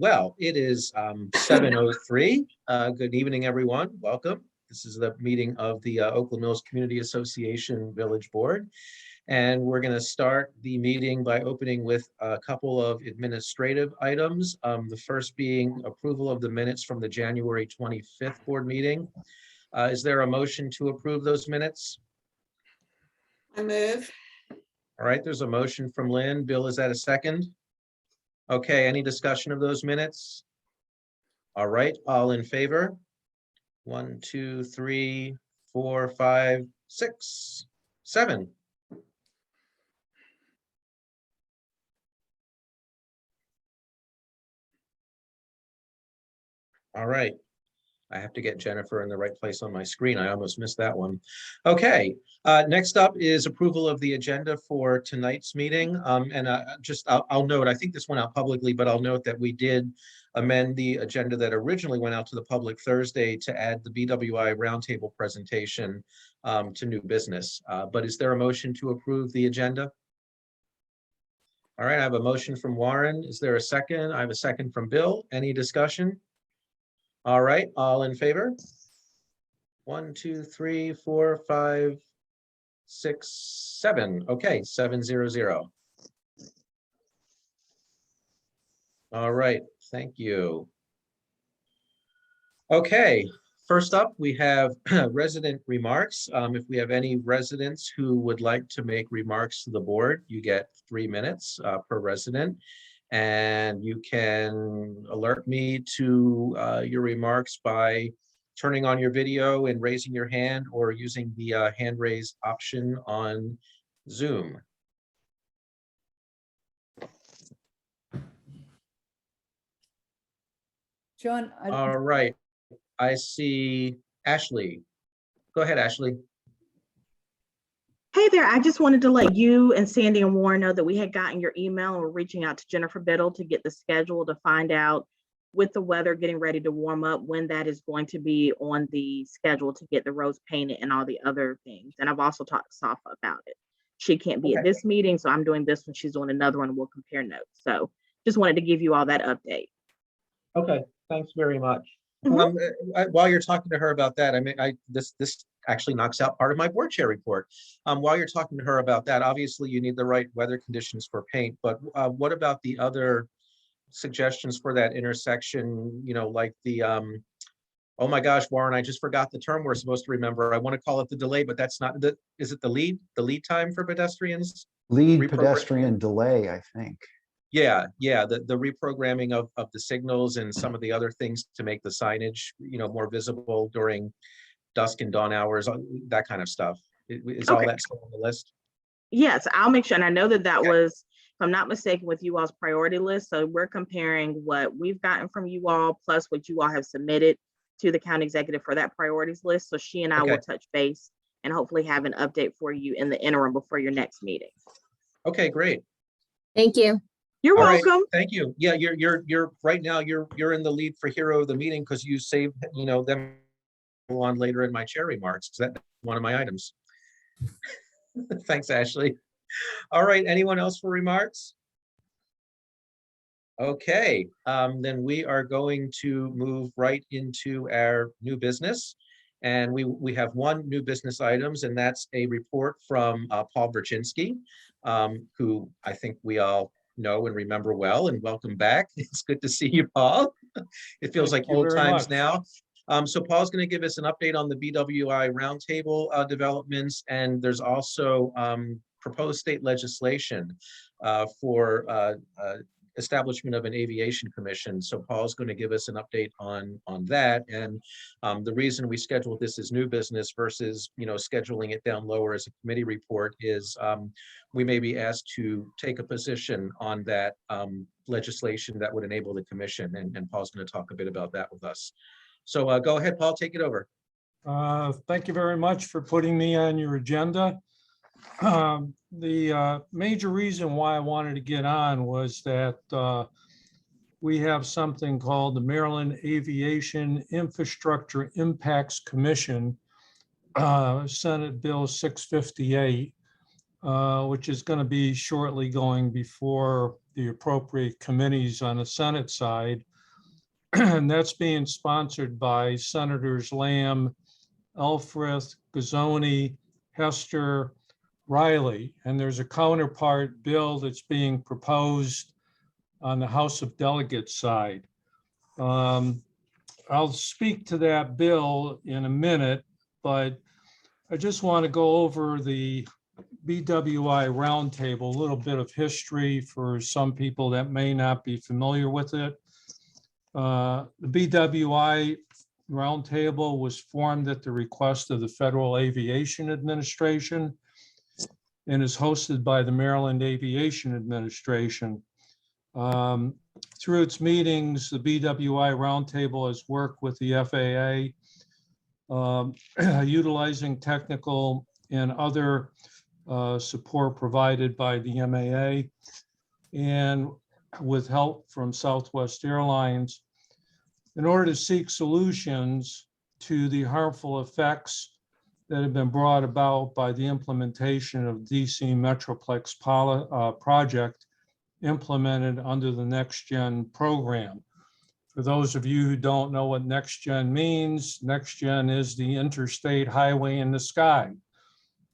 Well, it is 7:03. Good evening, everyone. Welcome. This is the meeting of the Oakland Mills Community Association Village Board. And we're going to start the meeting by opening with a couple of administrative items. The first being approval of the minutes from the January 25th board meeting. Is there a motion to approve those minutes? I move. All right, there's a motion from Lynn. Bill, is that a second? Okay, any discussion of those minutes? All right, all in favor? 1, 2, 3, 4, 5, 6, 7. All right. I have to get Jennifer in the right place on my screen. I almost missed that one. Okay, next up is approval of the agenda for tonight's meeting. I'll note, I think this went out publicly, but I'll note that we did amend the agenda that originally went out to the public Thursday to add the BWI roundtable presentation to new business. But is there a motion to approve the agenda? All right, I have a motion from Warren. Is there a second? I have a second from Bill. Any discussion? All right, all in favor? 1, 2, 3, 4, 5, 6, 7. Okay, 7-0-0. All right, thank you. Okay, first up, we have resident remarks. If we have any residents who would like to make remarks to the board, you get 3 minutes per resident. And you can alert me to your remarks by turning on your video and raising your hand or using the hand raise option on Zoom. John. All right, I see Ashley. Go ahead, Ashley. Hey there, I just wanted to let you and Sandy and Warren know that we had gotten your email and we're reaching out to Jennifer Biddle to get the schedule to find out with the weather getting ready to warm up when that is going to be on the schedule to get the roads painted and all the other things. And I've also talked to Safa about it. She can't be at this meeting, so I'm doing this one. She's doing another one and we'll compare notes. So just wanted to give you all that update. Okay, thanks very much. While you're talking to her about that, I mean, this actually knocks out part of my board chair report. While you're talking to her about that, obviously you need the right weather conditions for paint, but what about the other suggestions for that intersection, you know, like the, oh my gosh, Warren, I just forgot the term we're supposed to remember. I want to call it the delay, but that's not, is it the lead time for pedestrians? Lead pedestrian delay, I think. Yeah, the reprogramming of the signals and some of the other things to make the signage, you know, more visible during dusk and dawn hours, that kind of stuff. Is all that still on the list? Yes, I'll make sure. And I know that was, if I'm not mistaken, with you all's priority list. So we're comparing what we've gotten from you all plus what you all have submitted to the county executive for that priorities list. So she and I will touch base and hopefully have an update for you in the interim before your next meeting. Okay, great. Thank you. You're welcome. Thank you. Yeah, you're right now you're in the lead for hero of the meeting because you saved, you know, them on later in my chair remarks. That's one of my items. Thanks, Ashley. All right, anyone else for remarks? Okay, then we are going to move right into our new business. And we have one new business items, and that's a report from Paul Brzezinski, who I think we all know and remember well, and welcome back. It's good to see you, Paul. It feels like old times now. So Paul's going to give us an update on the BWI roundtable developments, and there's also proposed state legislation for establishment of an aviation commission. So Paul's going to give us an update on that. And the reason we scheduled this as new business versus, you know, scheduling it down lower as a committee report is we may be asked to take a position on that legislation that would enable the commission. And Paul's going to talk a bit about that with us. So go ahead, Paul, take it over. Thank you very much for putting me on your agenda. The major reason why I wanted to get on was that we have something called the Maryland Aviation Infrastructure Impacts Commission, Senate Bill 658, which is going to be shortly going before the appropriate committees on the Senate side. And that's being sponsored by Senators Lamb, Elfreth, Gazzoni, Hester, Riley. And there's a counterpart bill that's being proposed on the House of Delegates side. I'll speak to that bill in a minute, but I just want to go over the BWI roundtable, a little bit of history for some people that may not be familiar with it. The BWI roundtable was formed at the request of the Federal Aviation Administration and is hosted by the Maryland Aviation Administration. Through its meetings, the BWI roundtable has worked with the FAA, utilizing technical and other support provided by the MAA, and with help from Southwest Airlines in order to seek solutions to the harmful effects that have been brought about by the implementation of DC Metroplex project implemented under the Next Gen program. For those of you who don't know what Next Gen means, Next Gen is the interstate highway in the sky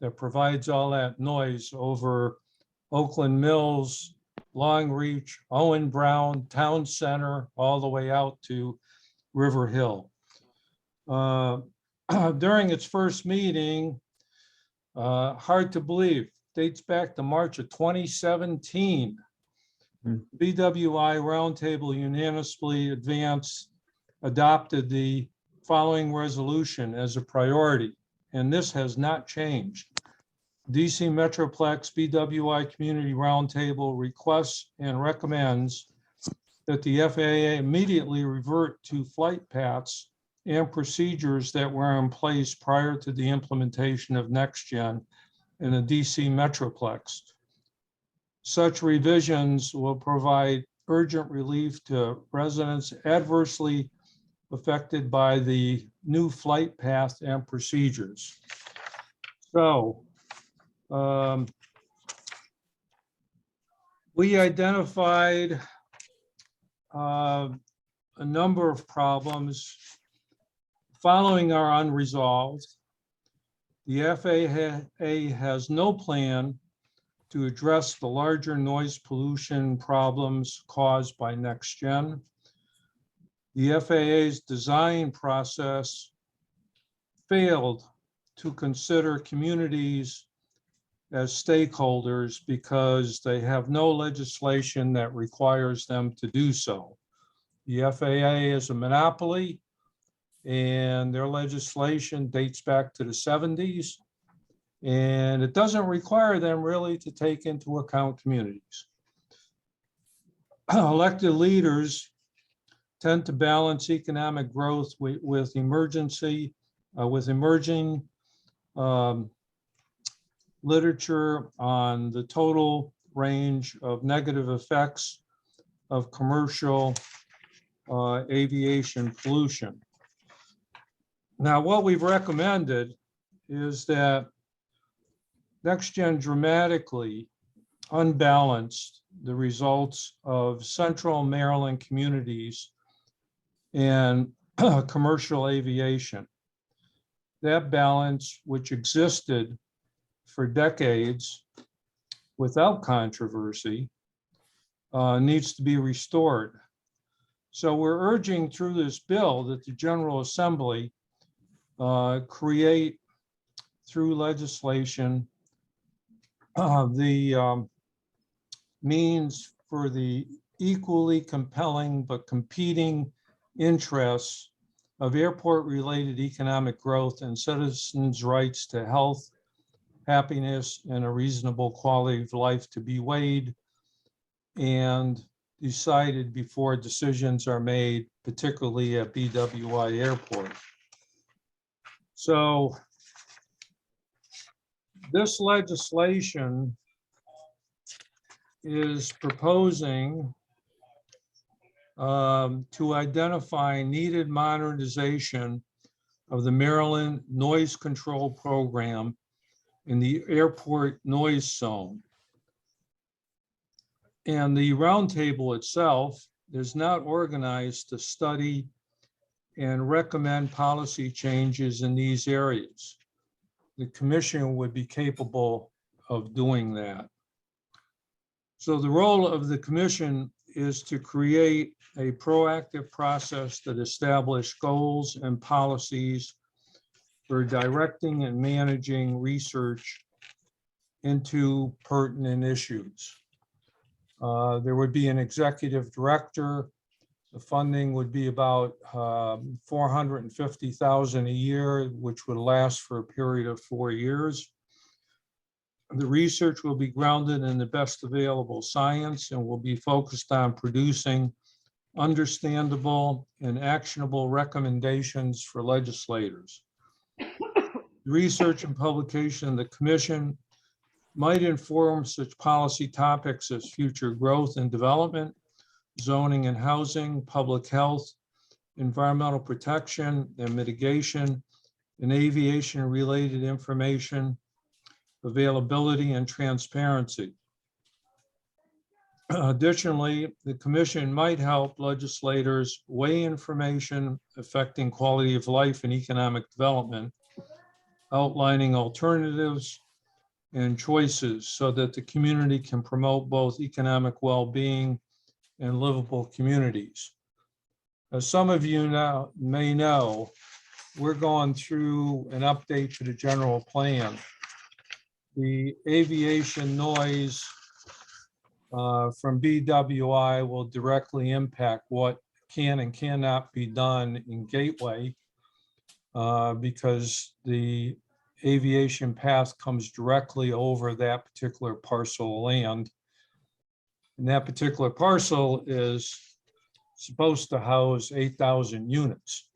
that provides all that noise over Oakland Mills, Long Reach, Owen Brown, Town Center, all the way out to River Hill. During its first meeting, hard to believe, dates back to March of 2017, BWI Roundtable unanimously adopted the following resolution as a priority, and this has not changed. DC Metroplex BWI Community Roundtable requests and recommends that the FAA immediately revert to flight paths and procedures that were in place prior to the implementation of NextGen in the DC Metroplex. Such revisions will provide urgent relief to residents adversely affected by the new flight path and procedures. So we identified a number of problems following our unresolved. The FAA has no plan to address the larger noise pollution problems caused by NextGen. The FAA's design process failed to consider communities as stakeholders because they have no legislation that requires them to do so. The FAA is a monopoly, and their legislation dates back to the 70s. And it doesn't require them really to take into account communities. Elected leaders tend to balance economic growth with emerging literature on the total range of negative effects of commercial aviation pollution. Now, what we've recommended is that NextGen dramatically unbalanced the results of central Maryland communities and commercial aviation. That balance, which existed for decades without controversy, needs to be restored. So we're urging through this bill that the General Assembly create through legislation the means for the equally compelling but competing interests of airport-related economic growth and citizens' rights to health, happiness, and a reasonable quality of life to be weighed and decided before decisions are made, particularly at BWI Airport. So this legislation is proposing to identify needed modernization of the Maryland Noise Control Program in the airport noise zone. And the roundtable itself is not organized to study and recommend policy changes in these areas. The commission would be capable of doing that. So the role of the commission is to create a proactive process that establishes goals and policies for directing and managing research into pertinent issues. There would be an executive director. The funding would be about $450,000 a year, which would last for a period of 4 years. The research will be grounded in the best available science and will be focused on producing understandable and actionable recommendations for legislators. Research and publication of the commission might inform such policy topics as future growth and development, zoning and housing, public health, environmental protection and mitigation, and aviation-related information, availability and transparency. Additionally, the commission might help legislators weigh information affecting quality of life and economic development, outlining alternatives and choices so that the community can promote both economic well-being and livable communities. As some of you now may know, we're going through an update to the general plan. The aviation noise from BWI will directly impact what can and cannot be done in Gateway because the aviation path comes directly over that particular parcel of land. And that particular parcel is supposed to house 8,000 units,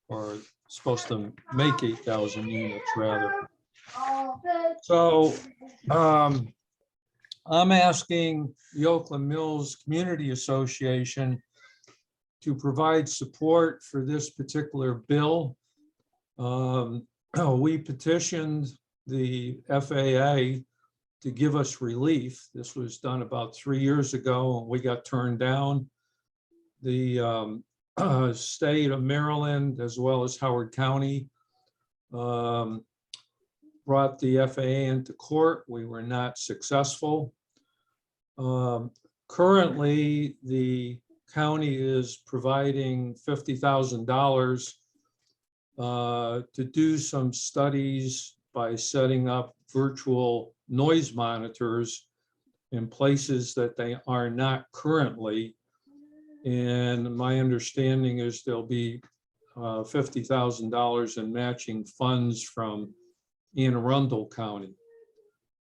or supposed to make 8,000 units rather. So I'm asking the Oakland Mills Community Association to provide support for this particular bill. We petitioned the FAA to give us relief. This was done about 3 years ago and we got turned down. The state of Maryland, as well as Howard County, brought the FAA into court. We were not successful. Currently, the county is providing $50,000 to do some studies by setting up virtual noise monitors in places that they are not currently. And my understanding is there'll be $50,000 in matching funds from Anne Arundel County.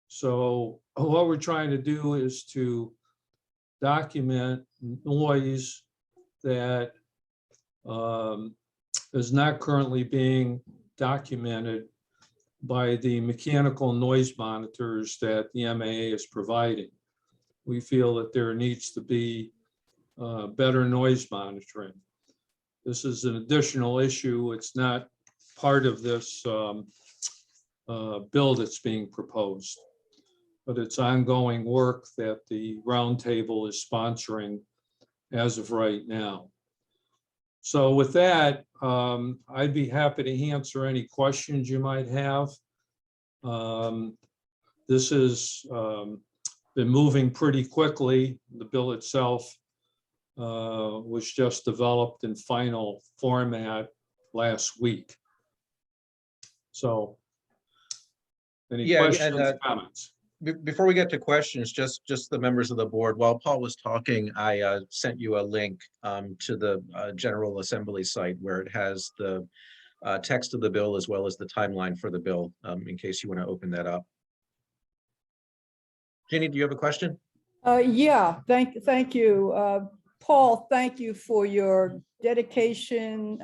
So what we're trying to do is to document noise that is not currently being documented by the mechanical noise monitors that the MAA is providing. We feel that there needs to be better noise monitoring. This is an additional issue. It's not part of this bill that's being proposed, but it's ongoing work that the roundtable is sponsoring as of right now. So with that, I'd be happy to answer any questions you might have. This has been moving pretty quickly. The bill itself was just developed in final format last week. So any questions, comments? Before we get to questions, just the members of the board, while Paul was talking, I sent you a link to the General Assembly site where it has the text of the bill as well as the timeline for the bill, in case you want to open that up. Ginny, do you have a question? Yeah, thank you. Paul, thank you for your dedication.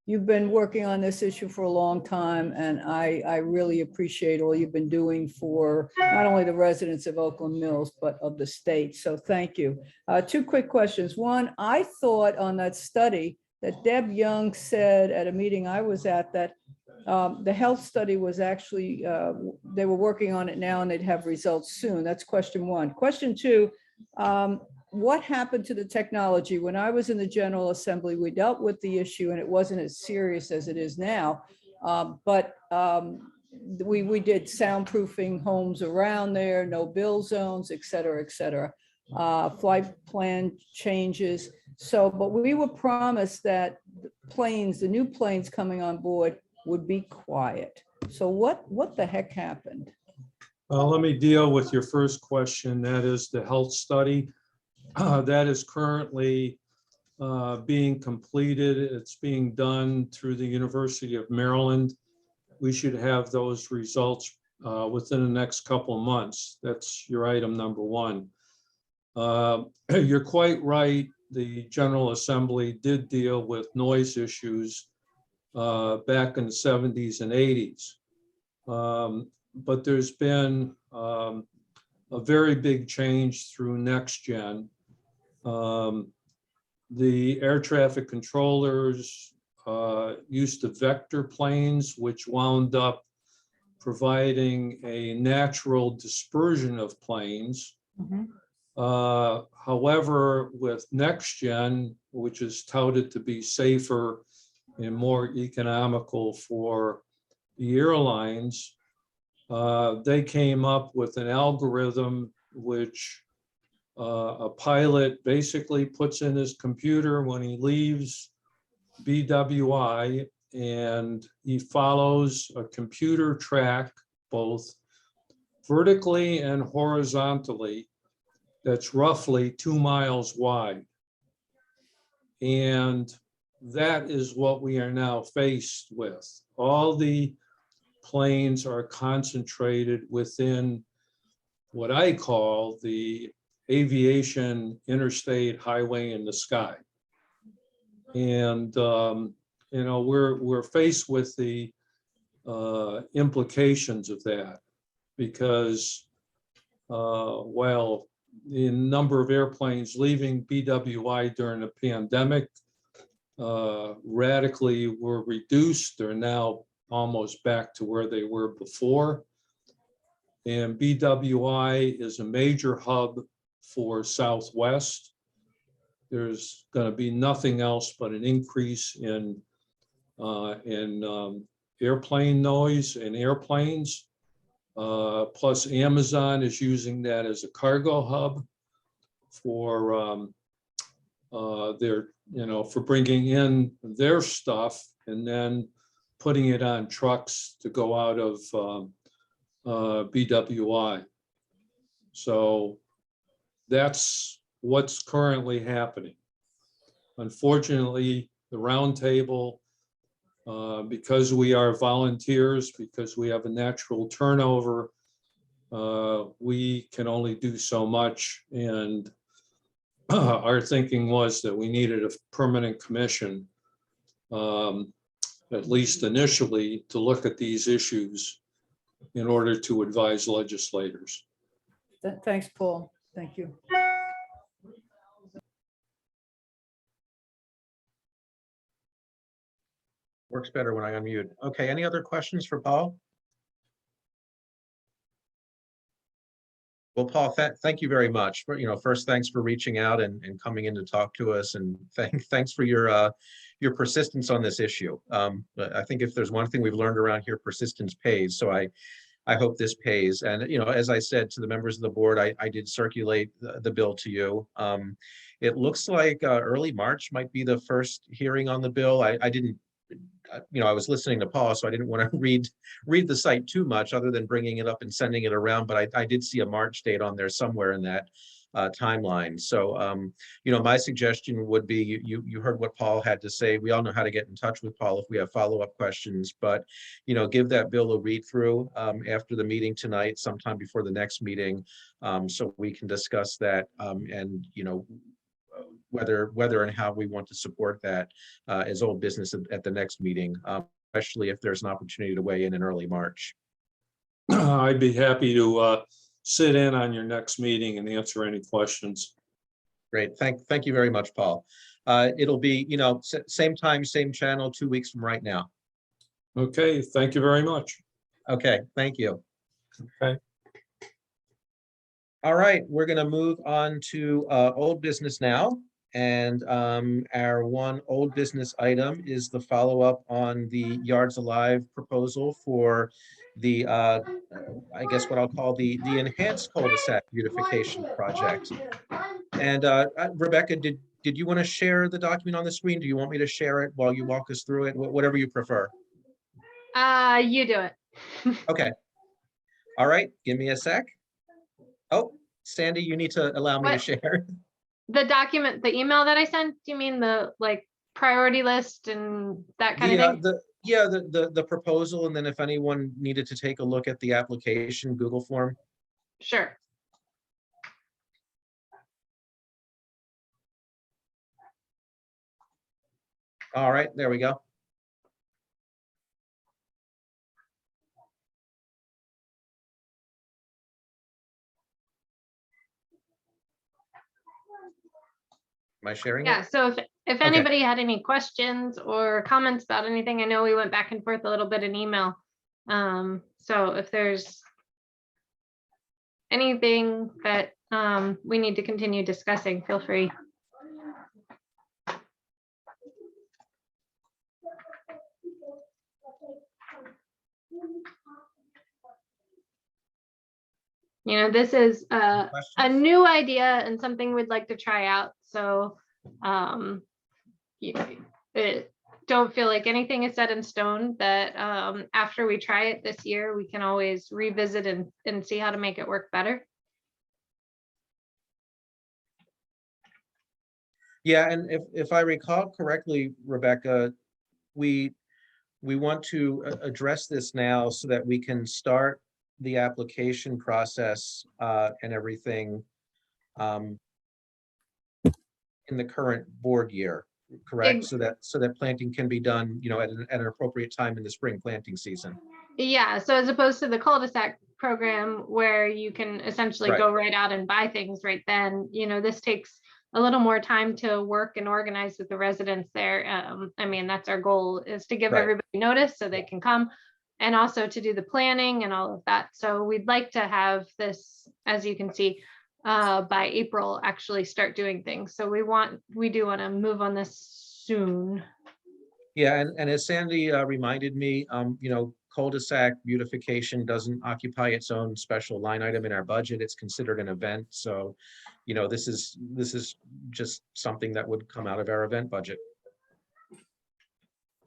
You've been working on this issue for a long time, and I really appreciate all you've been doing for not only the residents of Oakland Mills, but of the state. So thank you. Two quick questions. One, I thought on that study that Deb Young said at a meeting I was at that the health study was actually, they were working on it now and they'd have results soon. That's question one. Question two, what happened to the technology? When I was in the General Assembly, we dealt with the issue and it wasn't as serious as it is now. But we did soundproofing homes around there, no bill zones, et cetera, flight plan changes. So, but we were promised that the new planes coming on board would be quiet. So what the heck happened? Let me deal with your first question. That is the health study. That is currently being completed. It's being done through the University of Maryland. We should have those results within the next couple of months. That's your item number one. You're quite right. The General Assembly did deal with noise issues back in the 70s and 80s. But there's been a very big change through NextGen. The air traffic controllers used to vector planes, which wound up providing a natural dispersion of planes. However, with NextGen, which is touted to be safer and more economical for the airlines, they came up with an algorithm which a pilot basically puts in his computer when he leaves BWI, and he follows a computer track both vertically and horizontally that's roughly 2 miles wide. And that is what we are now faced with. All the planes are concentrated within what I call the aviation interstate highway in the sky. And, you know, we're faced with the implications of that because while the number of airplanes leaving BWI during the pandemic radically were reduced, they're now almost back to where they were before. And BWI is a major hub for Southwest. There's going to be nothing else but an increase in airplane noise and airplanes. Plus Amazon is using that as a cargo hub for their, you know, for bringing in their stuff and then putting it on trucks to go out of BWI. So that's what's currently happening. Unfortunately, the roundtable, because we are volunteers, because we have a natural turnover, we can only do so much. And our thinking was that we needed a permanent commission, at least initially, to look at these issues in order to advise legislators. Thanks, Paul. Thank you. Works better when I unmute. Okay, any other questions for Paul? Well, Paul, thank you very much. For, you know, first, thanks for reaching out and coming in to talk to us, and thanks for your persistence on this issue. But I think if there's one thing we've learned around here, persistence pays. So I hope this pays. And, you know, as I said to the members of the board, I did circulate the bill to you. It looks like early March might be the first hearing on the bill. I didn't, you know, I was listening to Paul, so I didn't want to read the site too much other than bringing it up and sending it around. But I did see a March date on there somewhere in that timeline. So, you know, my suggestion would be, you heard what Paul had to say. We all know how to get in touch with Paul if we have follow-up questions, but, you know, give that bill a read through after the meeting tonight, sometime before the next meeting, so we can discuss that and, you know, whether and how we want to support that as old business at the next meeting, especially if there's an opportunity to weigh in early March. I'd be happy to sit in on your next meeting and answer any questions. Great. Thank you very much, Paul. It'll be, you know, same time, same channel, 2 weeks from right now. Okay, thank you very much. Okay, thank you. Okay. All right, we're going to move on to old business now. And our one old business item is the follow-up on the Yards Alive proposal for the, I guess what I'll call the enhanced cul-de-sac beautification project. And Rebecca, did you want to share the document on the screen? Do you want me to share it while you walk us through it? Whatever you prefer. You do it. Okay. All right, give me a sec. Oh, Sandy, you need to allow me to What? share. The document, the email that I sent, do you mean the like priority list and that kind of thing? The proposal, and then if anyone needed to take a look at the application Google form. Sure. All right, there we go. Am I sharing it? Yeah, so if Okay. anybody had any questions or comments about anything, I know we went back and forth a little bit in email. So if there's anything that we need to continue discussing, feel free. You know, this is a Questions? new idea and something we'd like to try out. So you don't feel like anything is set in stone, that after we try it this year, we can always revisit and see how to make it work better. Yeah, and if I recall correctly, Rebecca, we want to address this now so that we can start the application process and everything in the current board year, correct? So that planting can be done, you know, at an appropriate time in the spring planting season. Yeah, so as opposed to the cul-de-sac program where you can essentially Right. go right out and buy things right then, you know, this takes a little more time to work and organize with the residents there. I mean, that's our goal, is to give Right. everybody notice so they can come, and also to do the planning and all of that. So we'd like to have this, as you can see, by April, actually start doing things. So we do want to move on this soon. Yeah, and as Sandy reminded me, you know, cul-de-sac beautification doesn't occupy its own special line item in our budget. It's considered an event. So, you know, this is just something that would come out of our event budget.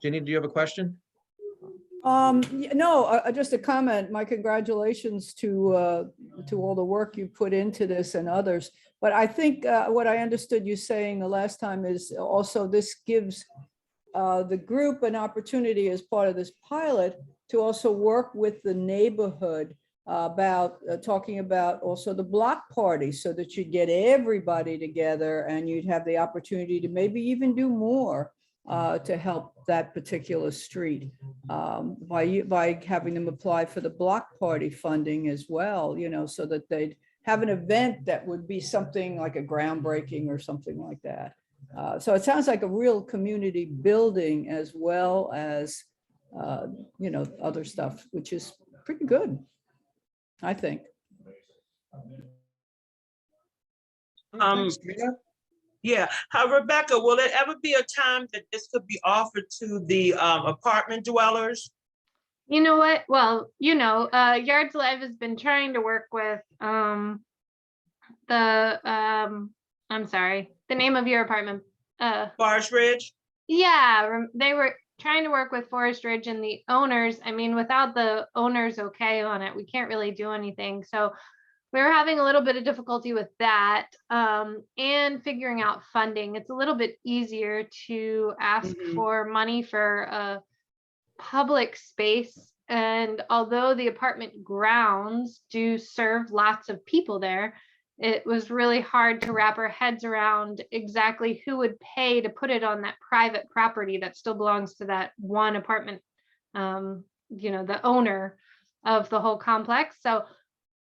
Ginny, do you have a question? No, just a comment. My congratulations to all the work you put into this and others. But I think what I understood you saying the last time is also this gives the group an opportunity as part of this pilot to also work with the neighborhood about talking about also the block party, so that you'd get everybody together and you'd have the opportunity to maybe even do more to help that particular street by having them apply for the block party funding as well, you know, so that they'd have an event that would be something like a groundbreaking or something like that. So it sounds like a real community building as well as, you know, other stuff, which is pretty good, I think. Thanks, Gina. Yeah, Rebecca, will there ever be a time that this could be offered to the apartment dwellers? You know what? Well, you know, Yards Alive has been trying to work with I'm sorry, the name of your apartment. Forest Ridge? Yeah, they were trying to work with Forest Ridge and the owners. I mean, without the owners okay on it, we can't really do anything. So we were having a little bit of difficulty with that and figuring out funding. It's a little bit easier to ask for money for a public space. And although the apartment grounds do serve lots of people there, it was really hard to wrap our heads around exactly who would pay to put it on that private property that still belongs to that one apartment, you know, the owner of the whole complex. So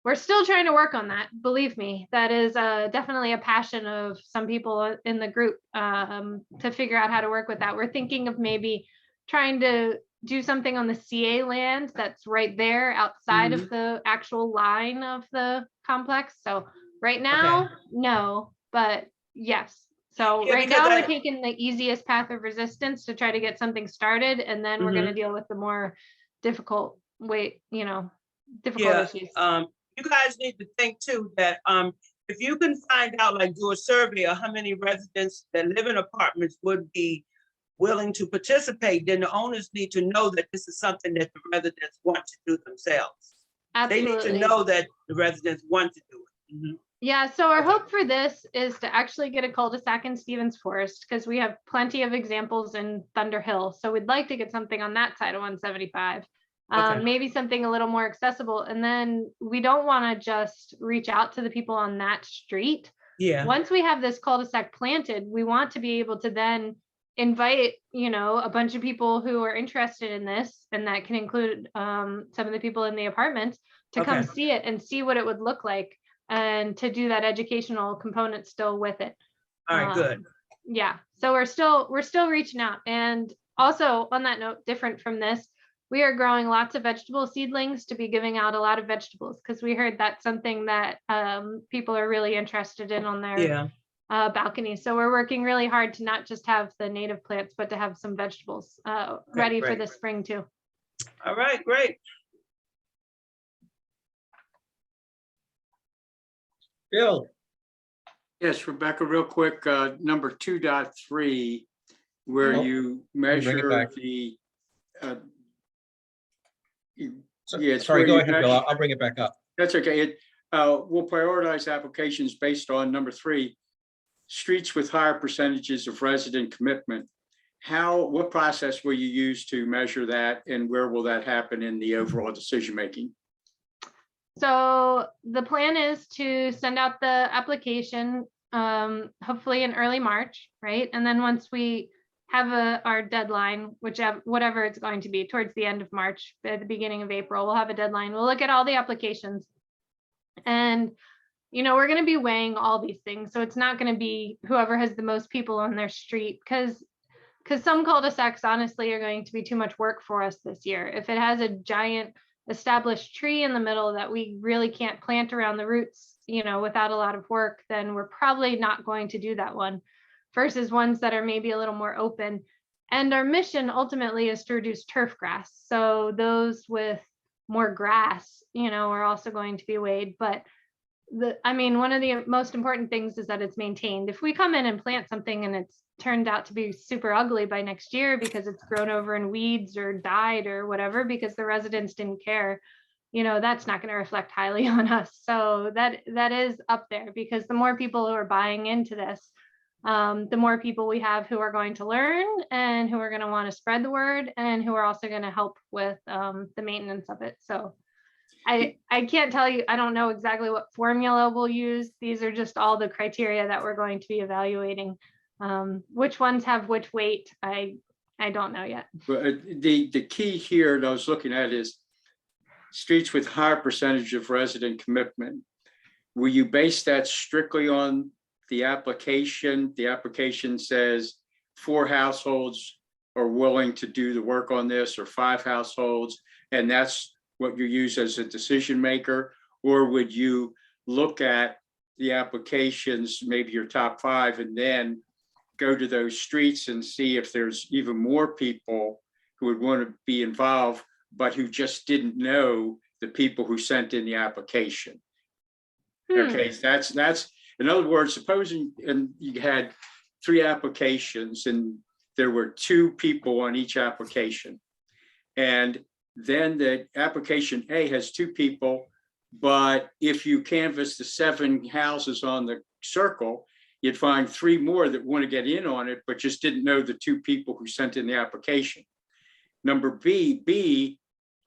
we're still trying to work on that. Believe me, that is definitely a passion of some people in the group to figure out how to work with that. We're thinking of maybe trying to do something on the CA land that's right there outside of the actual line of the complex. So right now, no, but yes. So Yeah, right because now we're taking the easiest path of resistance to try to get something started, and then we're going to Mhm. deal with the more difficult difficult Yeah, issues. you guys need to think too that if you can find out, like do a survey of how many residents that live in apartments would be willing to participate, then the owners need to know that this is something that the residents want to do themselves. They need Absolutely. to know that the residents want to do it. Mhm. Yeah, so our Okay. hope for this is to actually get a cul-de-sac in Stevens Forest, because we have plenty of examples in Thunder Hill. So we'd like to get something on that side of 175. Okay. Maybe something a little more accessible. And then we don't want to just reach out to the people on that street. Yeah. Once we have this cul-de-sac planted, we want to be able to then invite, a bunch of people who are interested in this, and that can include some of the people in the apartments, to come Okay. see it and see what it would look like, and to do that educational component still with it. All right, good. Yeah, so we're still reaching out. And also on that note, different from this, we are growing lots of vegetable seedlings to be giving out a lot of vegetables, because we heard that's something that people are really interested in on their Yeah. balconies. So we're working really hard to not just have the native plants, but to have some vegetables ready for great. the spring too. All right, great. Bill, Yes, Rebecca, real quick, number 2.3, where Oh, you bring it measure back. the. So- Yeah, it's sorry, where go you ahead, Bill. measure- I'll bring it back up. That's okay. We'll prioritize applications based on number 3, streets with higher percentages of resident commitment. What process will you use to measure that, and where will that happen in the overall decision-making? So the plan is to send out the application, hopefully in early March, right? And then once we have our deadline, whatever it's going to be, towards the end of March, at the beginning of April, we'll have a deadline. We'll look at all the applications. And, we're going to be weighing all these things. So it's not going to be whoever has the most people on their street, because some cul-de-sacs honestly are going to be too much work for us this year. If it has a giant established tree in the middle that we really can't plant around the roots, without a lot of work, then we're probably not going to do that one, versus ones that are maybe a little more open. And our mission ultimately is to reduce turf grass. So those with more grass, are also going to be weighed. But one of the most important things is that it's maintained. If we come in and plant something and it's turned out to be super ugly by next year because it's grown over in weeds or died or whatever, because the residents didn't care, that's not going to reflect highly on us. So that is up there, because the more people who are buying into this, the more people we have who are going to learn and who are going to want to spread the word, and who are also going to help with the maintenance of it. So I can't tell you, I don't know exactly what formula we'll use. These are just all the criteria that we're going to be evaluating. Which ones have which weight, I don't know yet. But the key here that I was looking at is streets with higher percentage of resident commitment. Will you base that strictly on the application? The application says 4 households are willing to do the work on this, or 5 households, and that's what you use as a decision maker? Or would you look at the applications, maybe your top 5, and then go to those streets and see if there's even more people who would want to be involved, but who just didn't know the people who sent in the application? Okay, that's in other words, supposing and you had 3 applications and there were 2 people on each application, and then the application A has 2 people, but if you canvass the 7 houses on the circle, you'd find 3 more that want to get in on it, but just didn't know the 2 people who sent in the application. Number B,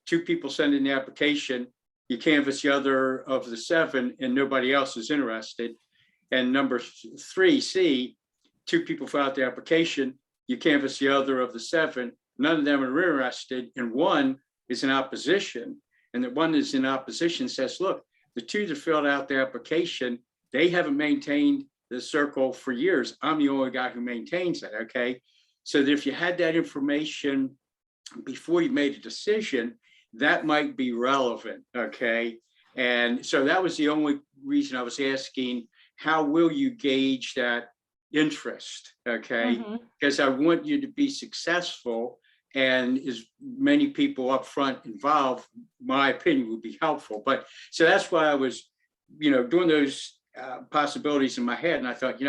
2 people send in the application, you canvass the other of the 7 and nobody else is interested. And number 3, C, 2 people fill out the application, you canvass the other of the 7, none of them are interested, and 1 is in opposition. And the one that's in opposition says, look, the 2 that filled out the application, they haven't maintained the circle for years. I'm the only guy who maintains it, okay? So that if you had that information before you made a decision, that might be relevant, okay? And so that was the only reason I was asking, how will you gauge that interest, okay? Mhm. Because I want you to be successful, and as many people up front involved, my opinion would be helpful. But so that's why I was, doing those possibilities in my head. And I thought,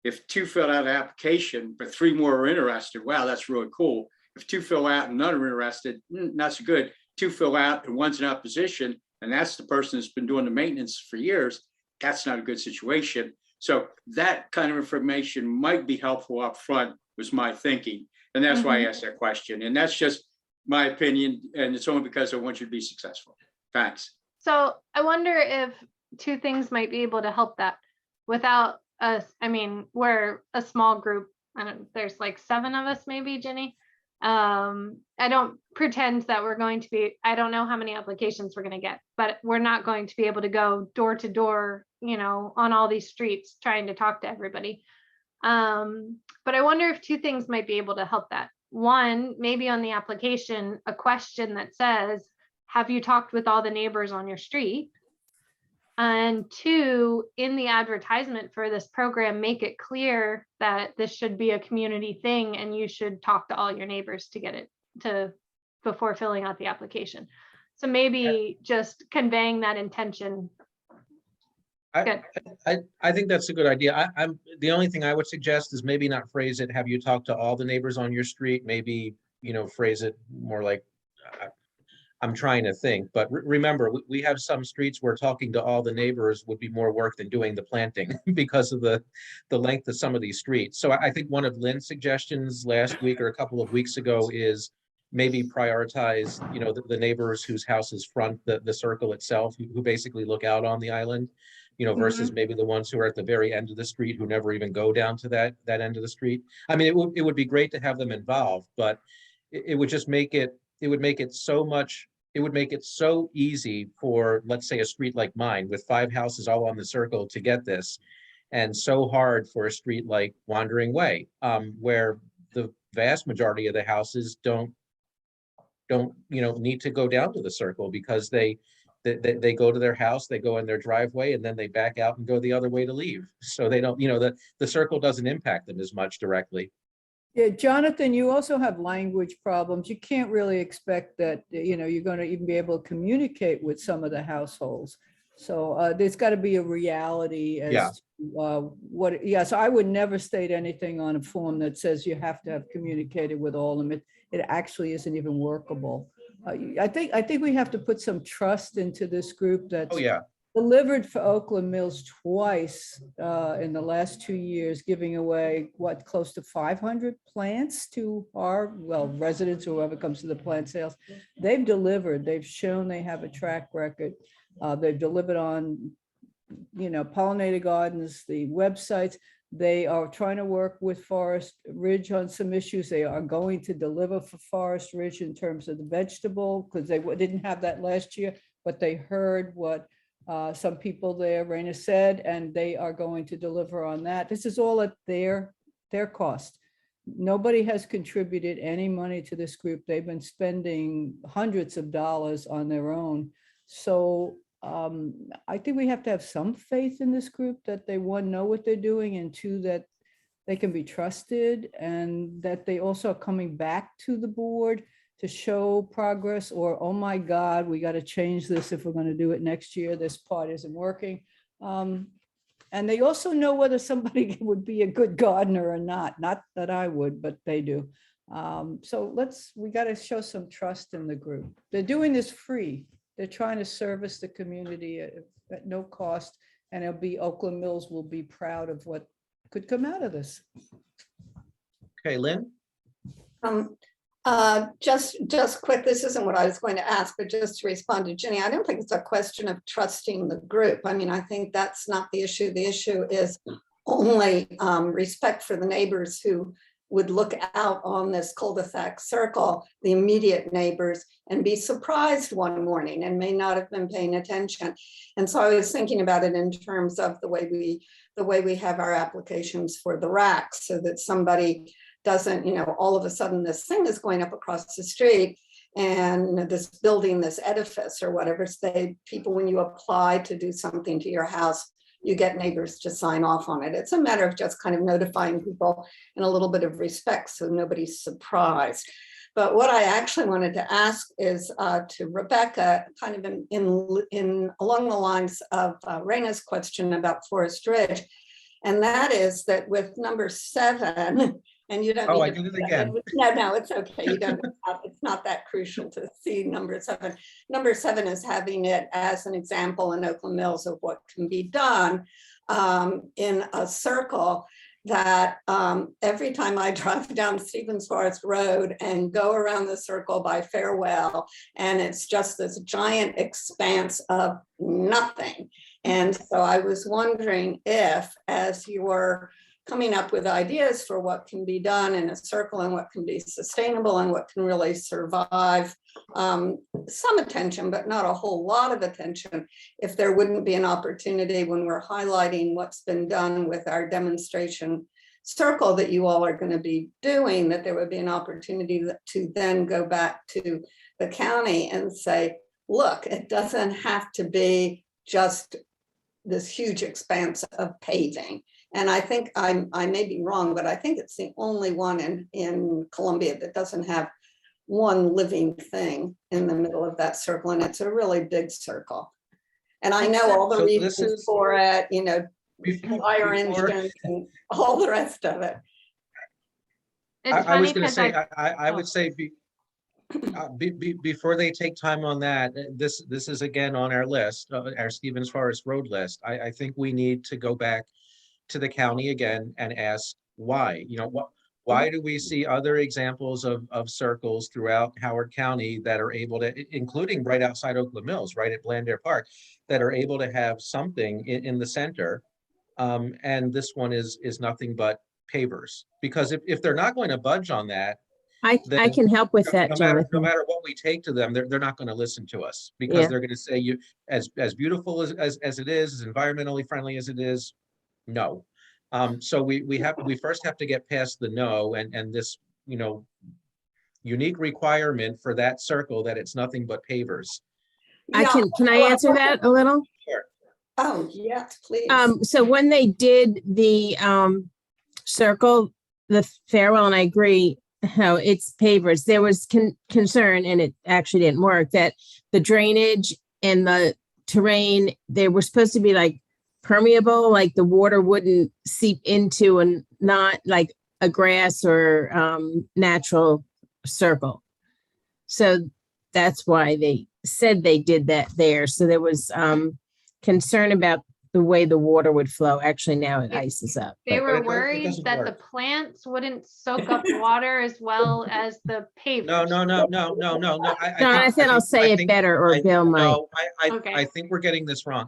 if 2 fill out an application, but 3 more are interested, wow, that's really cool. If 2 fill out and none are interested, not so good. 2 fill out and 1's in opposition, and that's the person that's been doing the maintenance for years, that's not a good situation. So that kind of information might be helpful up front, was my thinking. And that's why I asked that question. And that's just my opinion. And it's only because I want you to be successful. Thanks. So I wonder if 2 things might be able to help that without us. I mean, we're a small group. There's like 7 of us, maybe, Jenny. I don't pretend that we're going to be, I don't know how many applications we're going to get, but we're not going to be able to go door to door, on all these streets trying to talk to everybody. But I wonder if 2 things might be able to help that. One, maybe on the application, a question that says, have you talked with all the neighbors on your street? And 2, in the advertisement for this program, make it clear that this should be a community thing and you should talk to all your neighbors to get it before filling out the application. So maybe just conveying that intention. Good. I think that's a good idea. I'm the only thing I would suggest is maybe not phrase it, have you talked to all the neighbors on your street? Maybe, phrase it more like, I'm trying to think, but remember, we have some streets where talking to all the neighbors would be more work than doing the planting because of the length of some of these streets. So I think one of Lynn's suggestions last week or a couple of weeks ago is maybe prioritize, the neighbors whose houses front the circle itself, who basically look out on the island, versus maybe the ones who are at the very end of the street who never even go down to that end of the street. I mean, it would be great to have them involved, but it would just make it so easy for, let's say, a street like mine with 5 houses all on the circle to get this, and so hard for a street like Wandering Way, where the vast majority of the houses don't need to go down to the circle because they go to their house, they go in their driveway, and then they back out and go the other way to leave. So they don't, the circle doesn't impact them as much directly. Yeah, Jonathan, you also have language problems. You can't really expect that, you're going to even be able to communicate with some of the households. So there's got to be a reality as to so I would never state anything on a form that says you have to have communicated with all of them. It actually isn't even workable. I think we have to put some trust into this group that's delivered for Oakland Mills twice in the last 2 years, giving away close to 500 plants to our residents or whoever comes to the plant sales. They've delivered. They've shown they have a track record. They've delivered on, pollinated gardens, the websites. They are trying to work with Forest Ridge on some issues. They are going to deliver for Forest Ridge in terms of the vegetable, because they didn't have that last year, but they heard what some people there, Raina said, and they are going to deliver on that. This is all at their cost. Nobody has contributed any money to this group. They've been spending hundreds of dollars on their own. So I think we have to have some faith in this group that they, 1, know what they're doing, and 2, that they can be trusted, and that they also are coming back to the board to show progress, or, oh my God, we got to change this if we're going to do it next year. This part isn't working. And they also know whether somebody would be a good gardener or not. Not that I would, but they do. So we got to show some trust in the group. They're doing this free. They're trying to service the community at no cost. And Oakland Mills will be proud of what could come out of this. Okay, Lynn? Just quick, this isn't what I was going to ask, but just to respond to Jenny, I don't think it's a question of trusting the group. I mean, I think that's not the issue. The issue is only respect for the neighbors who would look out on this cul-de-sac circle, the immediate neighbors, and be surprised one morning and may not have been paying attention. And so I was thinking about it in terms of the way we have our applications for the racks, so that somebody doesn't, all of a sudden this thing is going up across the street and this building, this edifice or whatever, people, when you apply to do something to your house, you get neighbors to sign off on it. It's a matter of just kind of notifying people in a little bit of respect so nobody's surprised. But what I actually wanted to ask is to Rebecca, kind of in along the lines of Raina's question about Forest Ridge, and that is that with number 7, and you don't. Oh, need I to- did it again. No, it's okay. You don't. It's not that crucial to see number 7. Number 7 is having it as an example in Oakland Mills of what can be done in a circle. That every time I drive down Stevens Forest Road and go around the circle by Farewell, and it's just this giant expanse of nothing. And so I was wondering if, as you were coming up with ideas for what can be done in a circle and what can be sustainable and what can really survive some attention, but not a whole lot of attention, if there wouldn't be an opportunity when we're highlighting what's been done with our demonstration circle that you all are going to be doing, that there would be an opportunity to then go back to the county and say, look, it doesn't have to be just this huge expanse of paving. And I think I may be wrong, but I think it's the only one in Columbia that doesn't have one living thing in the middle of that circle. And it's a really big circle. And I know all the So this reasons is- for it, Before- fire before- engines and all the rest of it. It's I funny was going to because say, I, I would say before they take time on that, this is again on our list, our Stevens Forest Road list. I think we need to go back to the county again and ask why. Why do we see other examples of circles throughout Howard County that are able to, including right outside Oakland Mills, right at Blandare Park, that are able to have something in the center, and this one is nothing but pavers? Because if they're not going to budge on that, I then can help with that, no Jonathan. matter what we take to them, they're not going to listen to us, because Yeah. they're going to say, you as beautiful as it is, as environmentally friendly as it is, no. So we first have to get past the no and this, unique requirement for that circle that it's nothing but pavers. Can I answer that a little? Oh, yes, please. So when they did the circle, the Farewell, and I agree how it's pavers, there was concern, and it actually didn't work, that the drainage and the terrain, they were supposed to be like permeable, like the water wouldn't seep into, and not like a grass or natural circle. So that's why they said they did that there. So there was concern about the way the water would flow. Actually, now it ices up. they but- were it worried doesn't that the work. plants wouldn't soak up water as well as the pavers. No. Jonathan, I'll say it better, or Bill might. No, Okay. I think we're getting this wrong.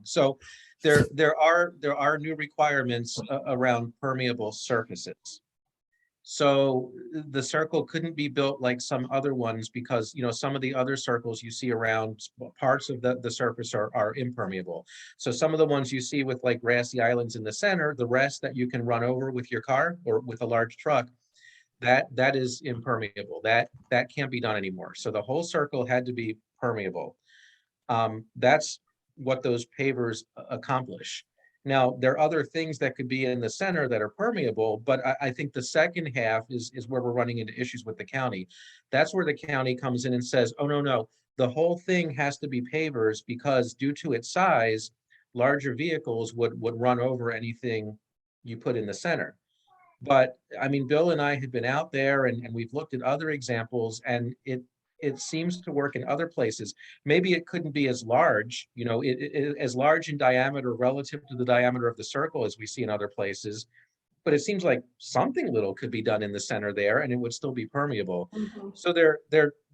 So there are new requirements around permeable surfaces. So the circle couldn't be built like some other ones, because some of the other circles you see around, parts of the surface are impermeable. So some of the ones you see with like grassy islands in the center, the rest that you can run over with your car or with a large truck, that is impermeable. That can't be done anymore. So the whole circle had to be permeable. That's what those pavers accomplish. Now, there are other things that could be in the center that are permeable, but I think the second half is where we're running into issues with the county. That's where the county comes in and says, oh, no, the whole thing has to be pavers, because due to its size, larger vehicles would run over anything you put in the center. But I mean, Bill and I had been out there and we've looked at other examples, and it seems to work in other places. Maybe it couldn't be as large, as large in diameter relative to the diameter of the circle as we see in other places. But it seems like something little could be done in the center there and it would still be permeable. Mhm. So there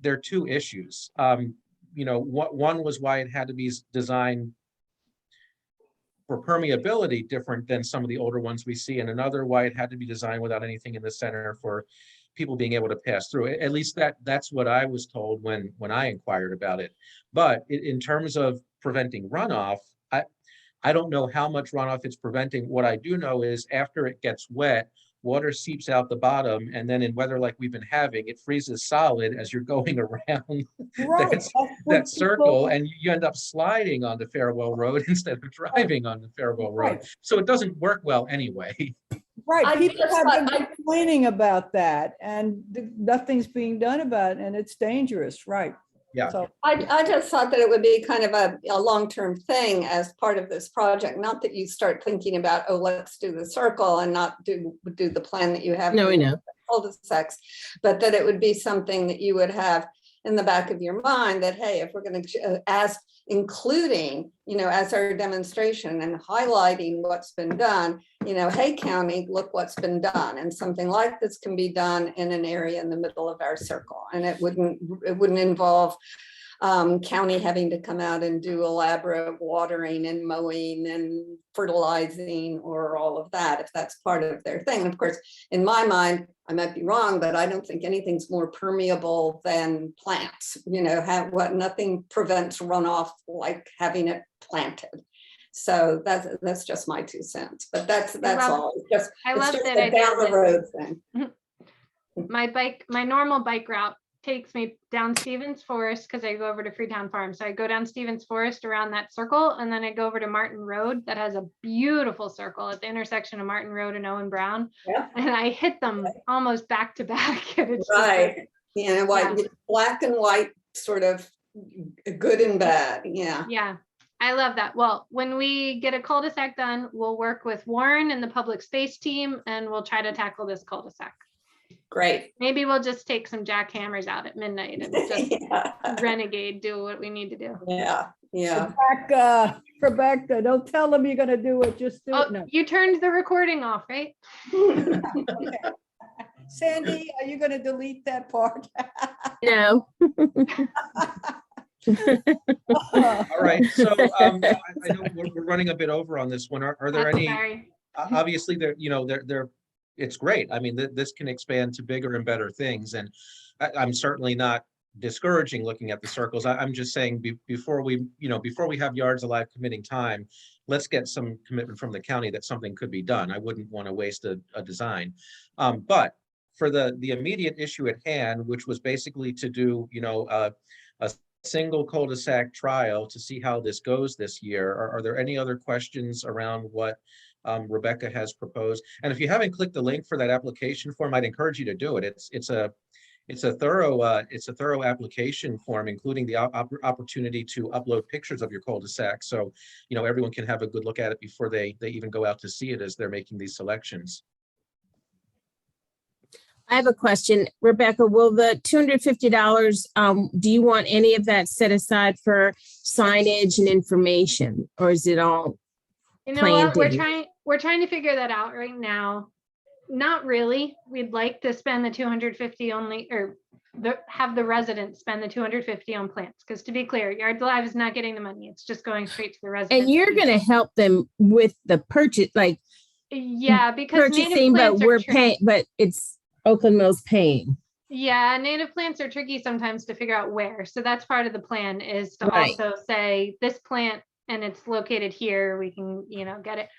are two issues. One was why it had to be designed for permeability different than some of the older ones we see, and another why it had to be designed without anything in the center for people being able to pass through. At least that's what I was told when I inquired about it. But in terms of preventing runoff, I don't know how much runoff it's preventing. What I do know is after it gets wet, water seeps out the bottom, and then in weather like we've been having, it freezes solid as you're going around Right. that, what that circle, people- and you end up sliding onto Farewell Road instead of driving onto Farewell Road. Right. So it doesn't work well anyway. Right, I people just have thought- been complaining about that and nothing's being done about it and it's dangerous, right? Yeah. So, I just thought that it would be kind of a long-term thing as part of this project, not that you start thinking about, oh, let's do the circle and not do the plan that you have. No, we know. Cul-de-sacs, but that it would be something that you would have in the back of your mind that, hey, if we're going to ask, including, as our demonstration and highlighting what's been done, hey, county, look what's been done. And something like this can be done in an area in the middle of our circle. And it wouldn't involve county having to come out and do elaborate watering and mowing and fertilizing or all of that, if that's part of their thing. And of course, in my mind, I might be wrong, but I don't think anything's more permeable than plants. Nothing prevents runoff like having it planted. So that's just my 2 cents. But that's all. It's love just that a idea down the that- road thing. My normal bike route takes me down Stevens Forest because I go over to Freetown Farm. So I go down Stevens Forest around that circle, and then I go over to Martin Road that has a beautiful circle at the intersection of Martin Road and Owen Brown. Yeah. And I hit them almost back to back. And it's just Right. Yeah. Black and white, sort of good and bad. Yeah. Yeah, I love that. Well, when we get a cul-de-sac done, we'll work with Warren and the public space team, and we'll try to tackle this cul-de-sac. Great. Maybe we'll just take some jackhammers out at midnight and just Yeah. renegade, do what we need to do. Yeah. Yeah. Rebecca, don't tell them you're gonna do it, just do it. Oh, No. you turned the recording off, right? Okay. Sandy, are you gonna delete that part? No. All right, so I know we're running a bit over on this one. Are there That's any, sorry. obviously they're it's great. I mean, this can expand to bigger and better things. And I'm certainly not discouraging looking at the circles. I'm just saying before we have Yards Alive committing time, let's get some commitment from the county that something could be done. I wouldn't want to waste a design. But for the immediate issue at hand, which was basically to do, a single cul-de-sac trial to see how this goes this year, are there any other questions around what Rebecca has proposed? And if you haven't clicked the link for that application form, I'd encourage you to do it. It's a thorough application form, including the opportunity to upload pictures of your cul-de-sac. So, everyone can have a good look at it before they even go out to see it as they're making these selections. I have a question. Rebecca, will the $250, do you want any of that set aside for signage and information, or is it all? You know what? planned We're trying to figure that out right now. Not really. We'd like to spend the 250 only, or have the residents spend the 250 on plants. Because to be clear, Yards Alive is not getting the money. It's just going straight to the residents. And you're going to help them with the purchase, like Yeah, because native purchasing, but plants are we're tricky. paying, but it's Oakland Mills paying. Yeah, native plants are tricky sometimes to figure out where. So that's part of the plan, is to Right. also say this plant and it's located here, we can, get it.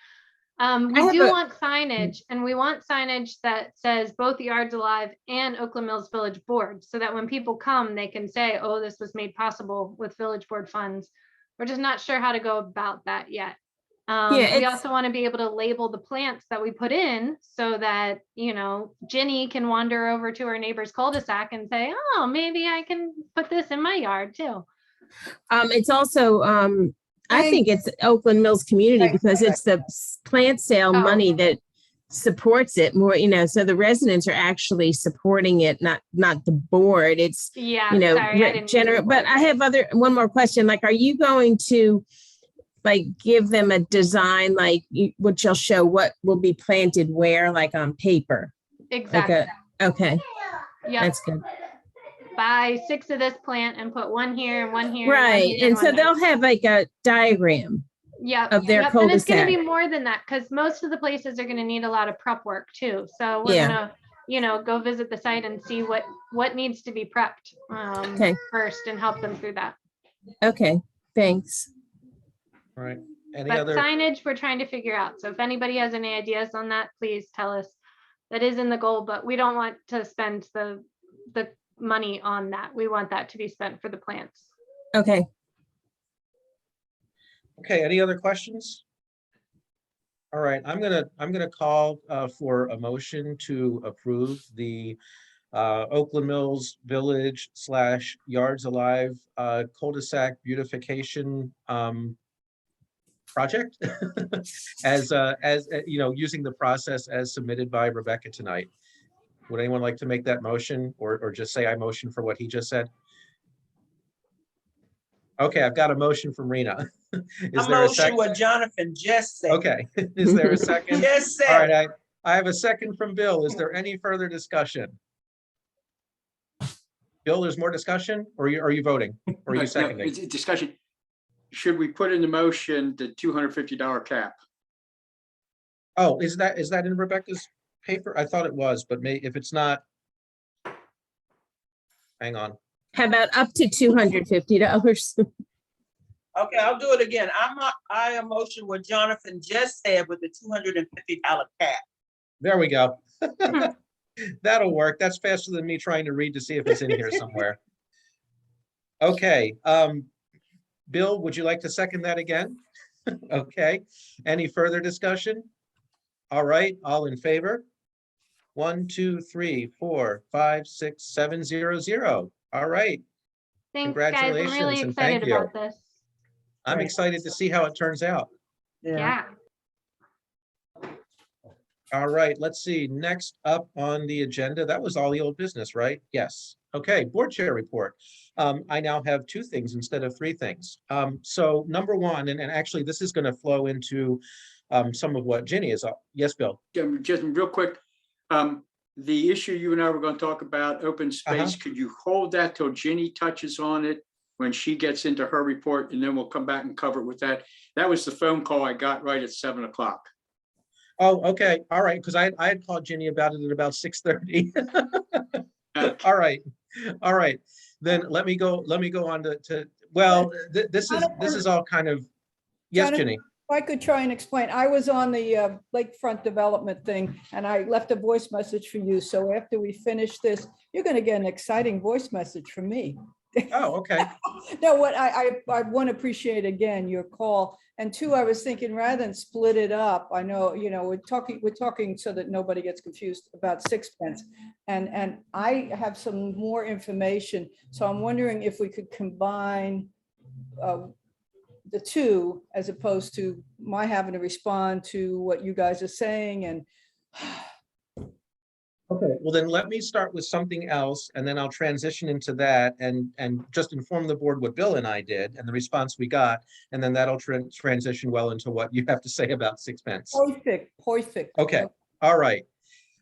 We have do a- want signage, and we want signage that says both Yards Alive and Oakland Mills Village Board, so that when people come, they can say, oh, this was made possible with Village Board funds. We're just not sure how to go about that yet. We it's- also want to be able to label the plants that we put in so that, Ginny can wander over to her neighbor's cul-de-sac and say, oh, maybe I can put this in my yard too. It's also, I think it's Oakland Mills community Right, because it's the plant sale Oh. money that supports it more, so the residents are actually supporting it, not the board. It's, Yeah, sorry, sorry, I didn't mean to but I word have one more question. Like, are you going to give them a design, which you'll show what will be planted where, like on paper? it. Exactly. Okay, Yeah. that's good. Buy 6 of this plant and put one here and one here. one Right. here, And so one there. they'll have a diagram. Yep. of their yep. And it's going to cul-de-sac. be more than that, because most of the places are going to need a lot of prep work too. So we're Yeah. gonna, go visit the site and see what needs to be prepped Okay. first, and help them through that. Okay, thanks. All right, any But other? signage, we're trying to figure out. So if anybody has any ideas on that, please tell us. that is in the goal, but we don't want to spend the money on that. We want that to be spent for the plants. Okay, Okay, any other questions? All right, I'm gonna call for a motion to approve the Oakland Mills Village / Yards Alive cul-de-sac beautification project as you know, using the process as submitted by Rebecca tonight. Would anyone like to make that motion, or just say I motion for what he just said? Okay, I've got a motion from Rena. Is I there a motion second? what Jonathan just said. Okay, is there a second? Just All right, said. I have a second from Bill. Is there any further discussion? Bill, there's more discussion, or are you voting? Or are No, you no, seconding? it's a discussion. Should we put in the motion the $250 cap? Oh, is that in Rebecca's paper? I thought it was, but if it's not. Hang on. how about up to $250? Okay, I'll do it again. I motion what Jonathan just said with the $250 cap. There we go. That'll work. That's faster than me trying to read to see if it's in here somewhere. Okay, Bill, would you like to second that again? Okay, any further discussion? All right, all in favor? 1, 2, 3, 4, 5, 6, 7, 0, 0. All right, Thanks, guys. I'm really Congratulations and excited thank you. about this. I'm excited to see how it turns out. Yeah. All right, let's see. Next up on the agenda, that was all the old business, right? Yes. Okay, board chair report. I now have 2 things instead of 3 things. So number 1, and actually this is going to flow into some of what Ginny is up. Yes, Bill. Just real quick, the issue you and I were going to talk about, open space, could you hold that till Ginny touches on it when she gets into her report, and then we'll come back and cover it with that. That was the phone call I got right at 7 o'clock. Oh, okay. All right. Because I had called Ginny about it at about 6:30. All right. All right. Then let me go on to well, this is all kind of, yes, Jonathan, Ginny. If I could try and explain, I was on the lakefront development thing and I left a voice message for you. So after we finish this, you're going to get an exciting voice message from me. Oh, okay. No, what I want to appreciate again, your call. And 2, I was thinking rather than split it up, I know, you know, we're talking so that nobody gets confused about sixpence. And I have some more information. So I'm wondering if we could combine the 2 as opposed to my having to respond to what you guys are saying. And Okay, well then let me start with something else and then I'll transition into that and just inform the board what Bill and I did and the response we got. And then that'll transition well into what you have to say about sixpence. perfect. Okay, all right.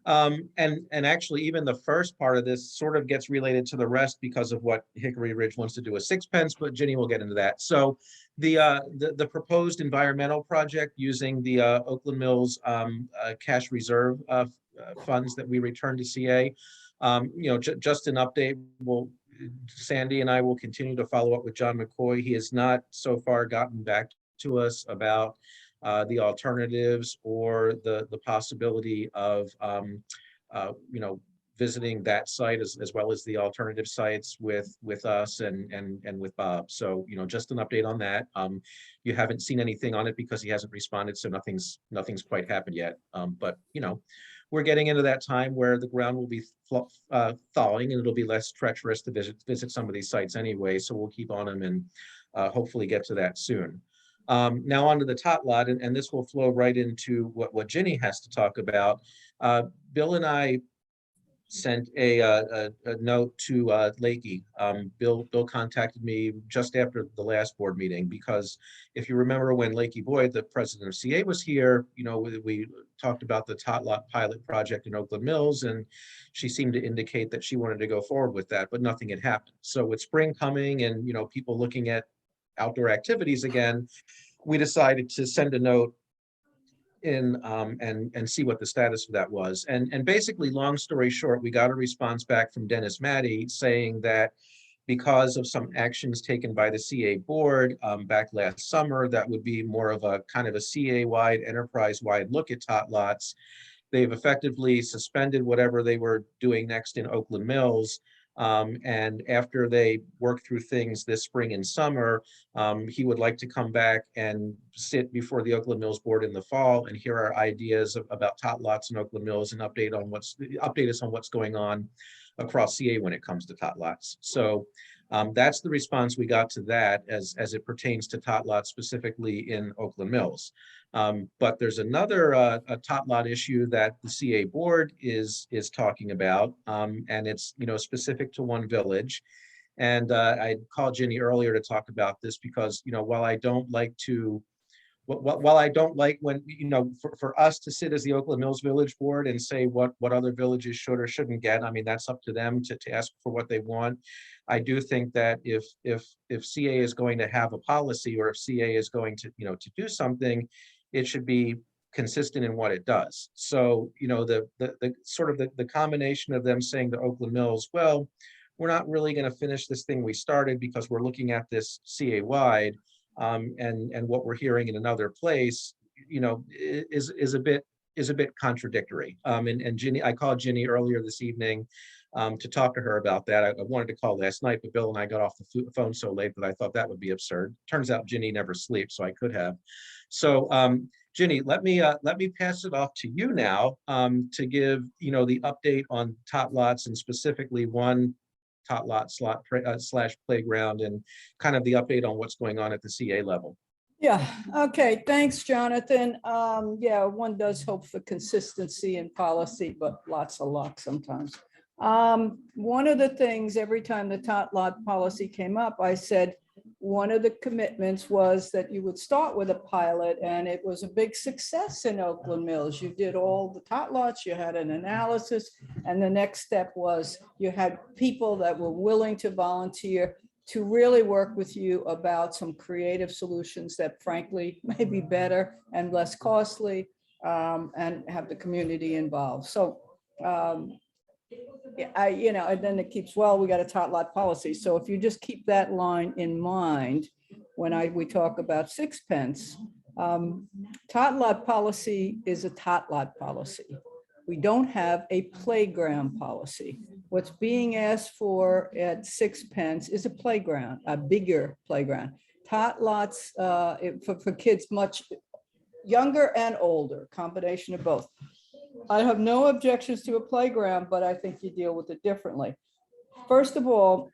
And actually even the first part of this sort of gets related to the rest because of what Hickory Ridge wants to do with sixpence, but Ginny will get into that. So the proposed environmental project using the Oakland Mills cash reserve funds that we returned to CA. You know, just an update. Sandy and I will continue to follow up with John McCoy. He has not so far gotten back to us about the alternatives or the possibility of you know, visiting that site as well as the alternative sites with us and with Bob. So, you know, just an update on that. You haven't seen anything on it because he hasn't responded, so nothing's quite happened yet. But you know, we're getting into that time where the ground will be thawing and it'll be less treacherous to visit some of these sites anyway. So we'll keep on them and hopefully get to that soon. Now onto the tot lot, and this will flow right into what Ginny has to talk about. Bill and I sent a note to Lakey. Bill contacted me just after the last board meeting because if you remember when Lakey Boyd, the president of CA, was here, you know, we talked about the tot lot pilot project in Oakland Mills, and she seemed to indicate that she wanted to go forward with that, but nothing had happened. So with spring coming and, you know, people looking at outdoor activities again, we decided to send a note in and see what the status of that was. And basically, long story short, we got a response back from Dennis Matty saying that because of some actions taken by the CA board back last summer, that would be more of a kind of a CA-wide, enterprise-wide look at tot lots, they've effectively suspended whatever they were doing next in Oakland Mills. And after they work through things this spring and summer, he would like to come back and sit before the Oakland Mills board in the fall and hear our ideas about tot lots in Oakland Mills and update us on what's going on across CA when it comes to tot lots. So that's the response we got to that as it pertains to tot lots specifically in Oakland Mills. But there's another a tot lot issue that the CA board is talking about, and it's specific to one village. And I called Ginny earlier to talk about this because while I don't like to, while I don't like when for us to sit as the Oakland Mills Village Board and say what other villages should or shouldn't get, I mean that's up to them to ask for what they want. I do think that if CA is going to have a policy or if CA is going to to do something, it should be consistent in what it does. So the sort of the combination of them saying to Oakland Mills, well, we're not really going to finish this thing we started because we're looking at this CA wide, and what we're hearing in another place, is a bit contradictory. And Ginny, I called Ginny earlier this evening to talk to her about that. I wanted to call last night, but Bill and I got off the phone so late that I thought that would be absurd. Turns out Ginny never sleeps, so I could have. So Ginny, let me pass it off to you now to give the update on tot lots and specifically one tot lot slash playground and kind of the update on what's going on at the CA level. Yeah, okay, thanks, Jonathan. Yeah, one does hope for consistency in policy, but lots of luck sometimes. One of the things, every time the tot lot policy came up, I said, one of the commitments was that you would start with a pilot, and it was a big success in Oakland Mills. You did all the tot lots, you had an analysis, and the next step was you had people that were willing to volunteer to really work with you about some creative solutions that frankly may be better and less costly, and have the community involved. So and then it keeps, well, we got a tot lot policy. So if you just keep that line in mind, when we talk about sixpence, tot lot policy is a tot lot policy. We don't have a playground policy. What's being asked for at sixpence is a playground, a bigger playground. Tot lots for kids much younger and older, combination of both. I have no objections to a playground, but I think you deal with it differently. First of all,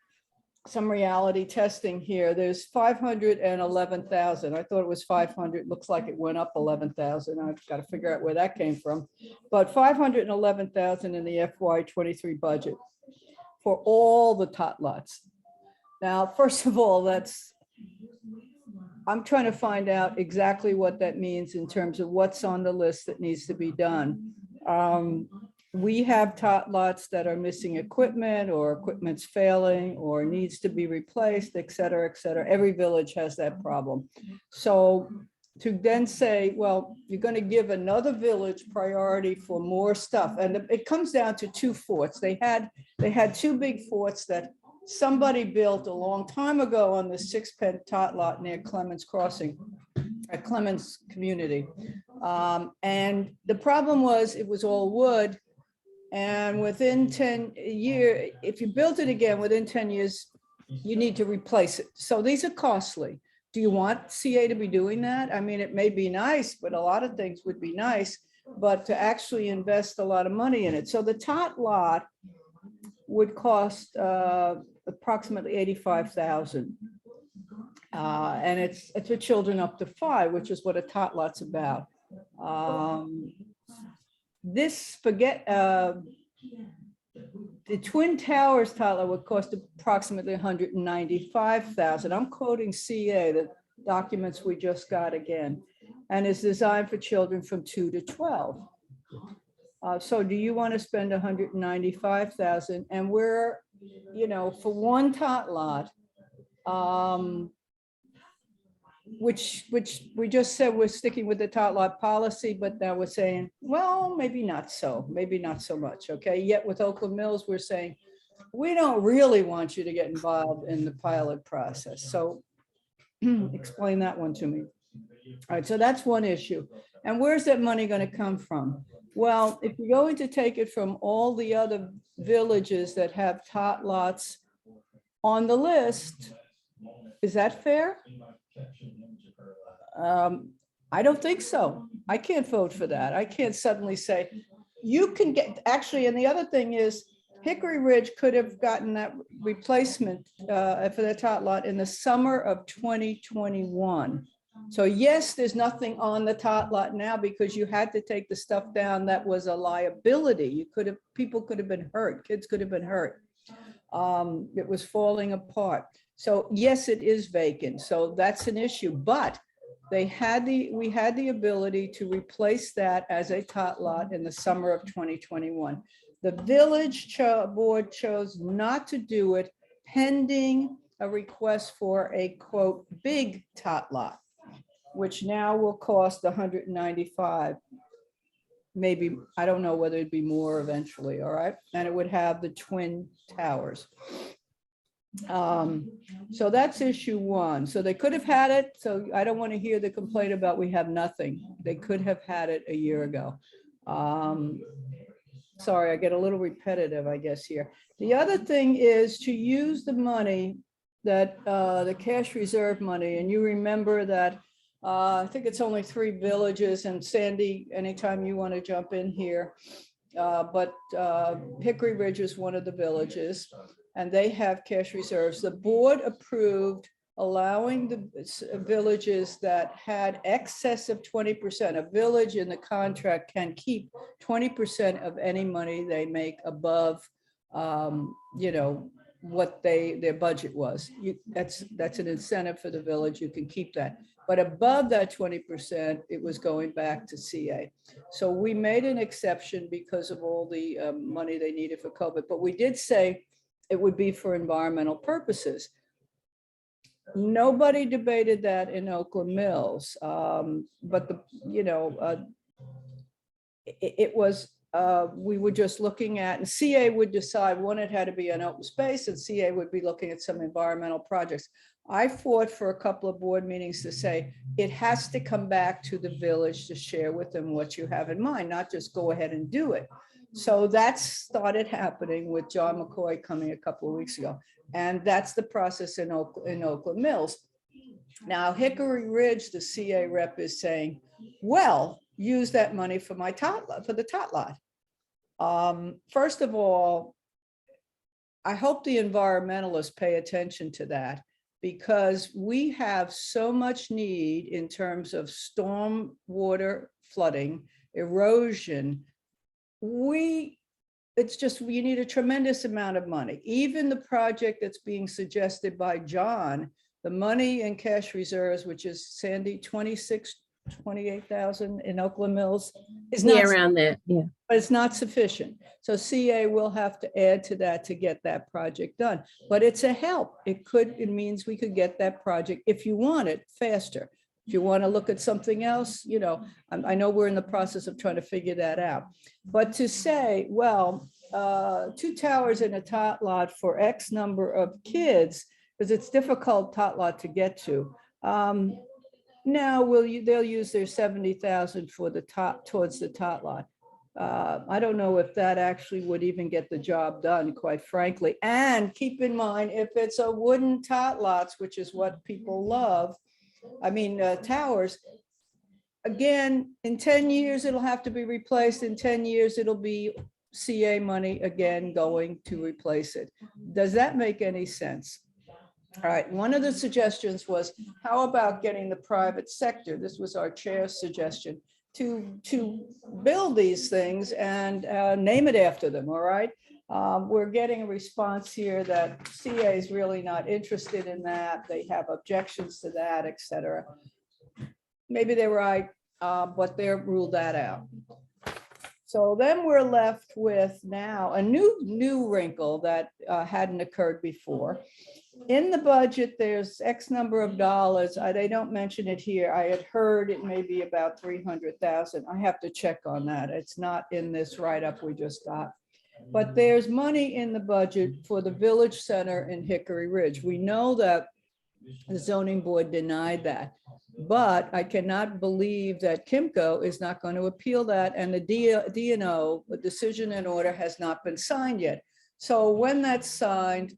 some reality testing here. There's 511,000. I thought it was 500. Looks like it went up 11,000. I've got to figure out where that came from. But 511,000 in the FY23 budget for all the tot lots. Now, first of all, I'm trying to find out exactly what that means in terms of what's on the list that needs to be done. We have tot lots that are missing equipment or equipment's failing or needs to be replaced, et cetera, et cetera. Every village has that problem. So to then say, well, you're going to give another village priority for more stuff. And it comes down to two forts. They had two big forts that somebody built a long time ago on the sixpence tot lot near Clemens Crossing, at Clemens community. And the problem was it was all wood. And within 10 years, if you built it again, within 10 years, you need to replace it. So these are costly. Do you want CA to be doing that? I mean, it may be nice, but a lot of things would be nice, but to actually invest a lot of money in it. So the tot lot would cost approximately $85,000. And it's for children up to 5, which is what a tot lot's about. The Twin Towers tot lot would cost approximately $195,000. I'm quoting CA, the documents we just got again, and is designed for children from 2 to 12. So do you want to spend $195,000? And we're, for one tot lot, which we just said we're sticking with the tot lot policy, but now we're saying, well, maybe not so much, okay? Yet with Oakland Mills, we're saying, we don't really want you to get involved in the pilot process. So explain that one to me. All right, so that's one issue. And where's that money going to come from? Well, if you're going to take it from all the other villages that have tot lots on the list, is that fair? I don't think so. I can't vote for that. I can't suddenly say, you can get, actually, and the other thing is, Hickory Ridge could have gotten that replacement for the tot lot in the summer of 2021. So yes, there's nothing on the tot lot now because you had to take the stuff down that was a liability. You could have, people could have been hurt, kids could have been hurt. It was falling apart. So yes, it is vacant. So that's an issue, but we had the ability to replace that as a tot lot in the summer of 2021. The village board chose not to do it pending a request for a quote, big tot lot, which now will cost 195. Maybe, I don't know whether it'd be more eventually, all right? And it would have the twin towers. So that's issue one. So they could have had it. So I don't want to hear the complaint about we have nothing. They could have had it a year ago. Sorry, I get a little repetitive, I guess, here. The other thing is to use the money that the cash reserve money, and you remember that I think it's only 3 villages, and Sandy, anytime you want to jump in here, but Hickory Ridge is one of the villages, and they have cash reserves. The board approved allowing the villages that had excess of 20%. A village in the contract can keep 20% of any money they make above, you know, what their budget was. That's an incentive for the village. You can keep that. But above that 20%, it was going back to CA. So we made an exception because of all the money they needed for COVID. But we did say it would be for environmental purposes. Nobody debated that in Oakland Mills, but it was, we were just looking at, and CA would decide, one, it had to be an open space, and CA would be looking at some environmental projects. I fought for a couple of board meetings to say, it has to come back to the village to share with them what you have in mind, not just go ahead and do it. So that started happening with John McCoy coming a couple of weeks ago. And that's the process in Oakland Mills. Now, Hickory Ridge, the CA rep is saying, well, use that money for my tot lot, for the tot lot. First of all, I hope the environmentalists pay attention to that, because we have so much need in terms of storm water flooding, erosion. It's just, we need a tremendous amount of money. Even the project that's being suggested by John, the money in cash reserves, which is Sandy, 28,000 in Oakland Mills, is not, around that, yeah. but it's not sufficient. So CA will have to add to that to get that project done. But it's a help. It means we could get that project, if you want it, faster. If you want to look at something else, you know, I know we're in the process of trying to figure that out. But to say, well, 2 towers in a tot lot for X number of kids, because it's difficult tot lot to get to. Now they'll use their 70,000 for the top, towards the tot lot. I don't know if that actually would even get the job done, quite frankly. And keep in mind, if it's a wooden tot lots, which is what people love, I mean, towers, again, in 10 years, it'll have to be replaced. In 10 years, it'll be CA money again going to replace it. Does that make any sense? All right, one of the suggestions was, how about getting the private sector? This was our chair's suggestion, to build these things and name it after them, all right? We're getting a response here that CA is really not interested in that. They have objections to that, et cetera. Maybe they're right, but they're ruled that out. So then we're left with now a new wrinkle that hadn't occurred before. In the budget, there's X number of dollars. They don't mention it here. I had heard it may be about 300,000. I have to check on that. It's not in this write-up we just got. But there's money in the budget for the Village Center in Hickory Ridge. We know that the zoning board denied that. But I cannot believe that Kimco is not going to appeal that, and the DNO, the decision and order, has not been signed yet. So when that's signed,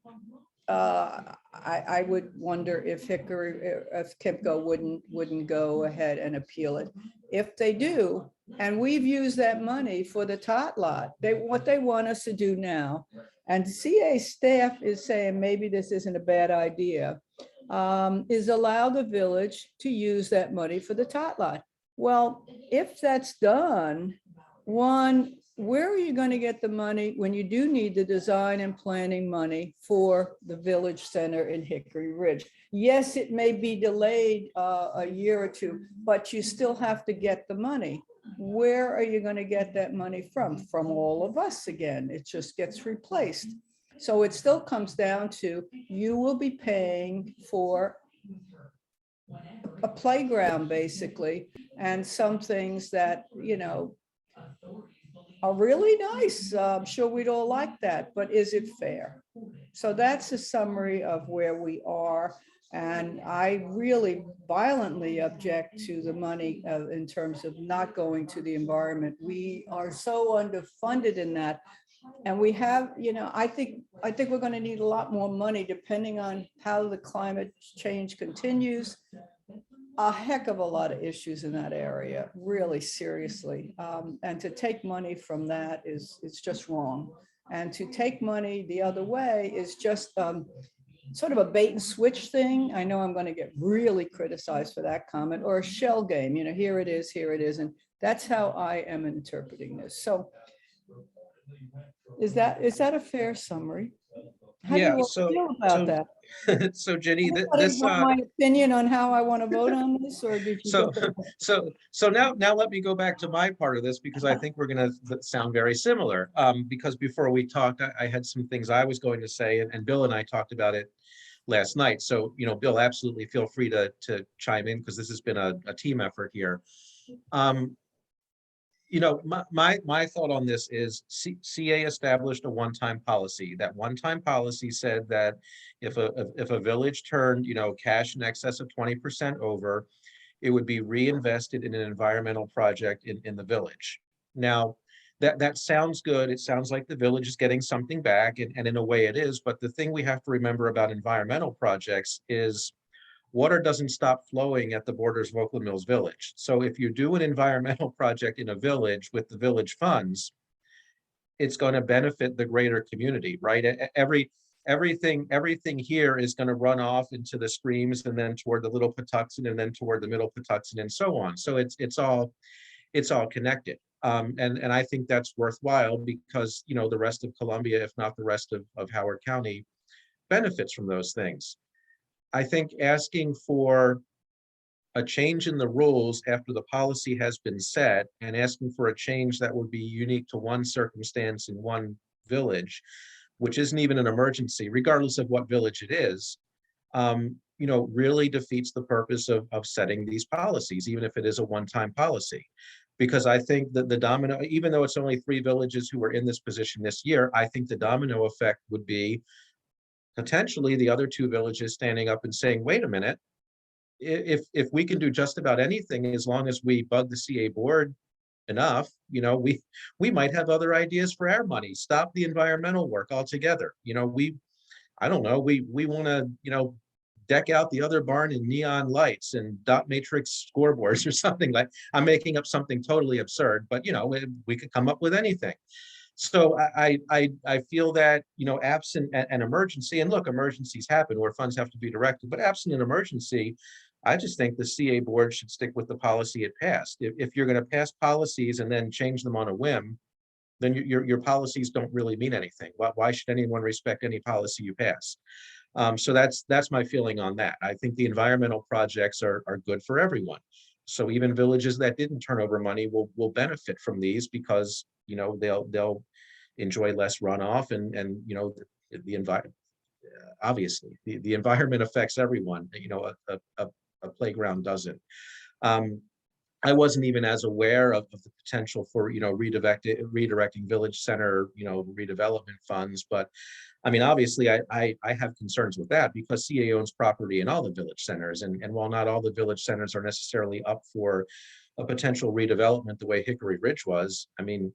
I would wonder if Kimco wouldn't go ahead and appeal it. If they do, and we've used that money for the tot lot, what they want us to do now, and CA staff is saying maybe this isn't a bad idea, is allow the village to use that money for the tot lot. Well, if that's done, one, where are you going to get the money when you do need the design and planning money for the village center in Hickory Ridge? Yes, it may be delayed a year or two, but you still have to get the money. Where are you going to get that money from? From all of us again. It just gets replaced. So it still comes down to, you will be paying for a playground basically, and some things that, you know, are really nice. I'm sure we'd all like that, but is it fair? So that's a summary of where we are. And I really violently object to the money in terms of not going to the environment. We are so underfunded in that. And we have, you know, I think we're going to need a lot more money depending on how the climate change continues. A heck of a lot of issues in that area, really seriously. And to take money from that it's just wrong. And to take money the other way is just sort of a bait and switch thing. I know I'm going to get really criticized for that comment, or a shell game, you know, here it is. And that's how I am interpreting this. So is that a fair summary? How do Yeah, you all so- feel about that? So Jenny, Anybody this, want my opinion on how I want to vote on this, or did you? so, get the- so now let me go back to my part of this, because I think we're gonna sound very similar. Because before we talked, I had some things I was going to say, and Bill and I talked about it last night. So, you know, Bill, absolutely feel free to chime in, because this has been a team effort here. You know, my thought on this is CA established a one-time policy. That one-time policy said that if a village turned, you know, cash in excess of 20% over, it would be reinvested in an environmental project in the village. Now, that sounds good. It sounds like the village is getting something back, and in a way it is. But the thing we have to remember about environmental projects is water doesn't stop flowing at the borders of Oakland Mills Village. So if you do an environmental project in a village with the village funds, it's going to benefit the greater community, right? Everything here is going to run off into the streams, and then toward the Little Patuxent, and then toward the Middle Patuxent, and so on. So it's all connected. And I think that's worthwhile, because, you know, the rest of Columbia, if not the rest of Howard County, benefits from those things. I think asking for a change in the rules after the policy has been set, and asking for a change that would be unique to one circumstance in one village, which isn't even an emergency, regardless of what village it is, you know, really defeats the purpose of setting these policies, even if it is a one-time policy. Because I think that the domino, even though it's only 3 villages who are in this position this year, I think the domino effect would be potentially the other 2 villages standing up and saying, wait a minute, if we can do just about anything, as long as we bug the CA board enough, you know, we might have other ideas for our money. Stop the environmental work altogether. You know, I don't know, we want to, you know, deck out the other barn in neon lights and dot matrix scoreboards or something. Like, I'm making up something totally absurd, but, you know, we could come up with anything. So I feel that, you know, absent an emergency, and look, emergencies happen where funds have to be directed, but absent an emergency, I just think the CA board should stick with the policy it passed. If you're going to pass policies and then change them on a whim, then your policies don't really mean anything. Why should anyone respect any policy you pass? So that's my feeling on that. I think the environmental projects are good for everyone. So even villages that didn't turn over money will benefit from these, because, you know, they'll enjoy less runoff, and you know, the environment, obviously the environment affects everyone. You know, a playground doesn't. I wasn't even as aware of the potential for, redirecting village center, redevelopment funds. But I mean, obviously, I have concerns with that because CA owns property in all the village centers. And while not all the village centers are necessarily up for a potential redevelopment the way Hickory Ridge was, I mean,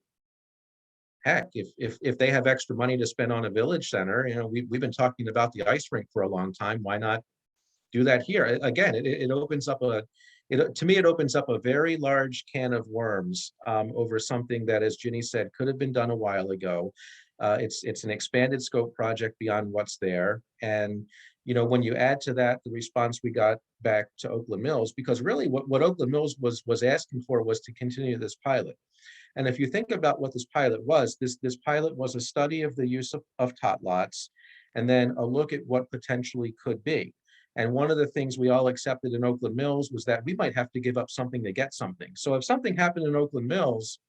heck, if they have extra money to spend on a village center, we've been talking about the ice rink for a long time. Why not do that here? Again, it opens up to me, it opens up a very large can of worms over something that, as Ginny said, could have been done a while ago. It's an expanded scope project beyond what's there. And, when you add to that the response we got back to Oakland Mills, because really what Oakland Mills was asking for was to continue this pilot. And if you think about what this pilot was, this pilot was a study of the use of tot lots, and then a look at what potentially could be. And one of the things we all accepted in Oakland Mills was that we might have to give up something to get something. So if something happened in Oakland Mills,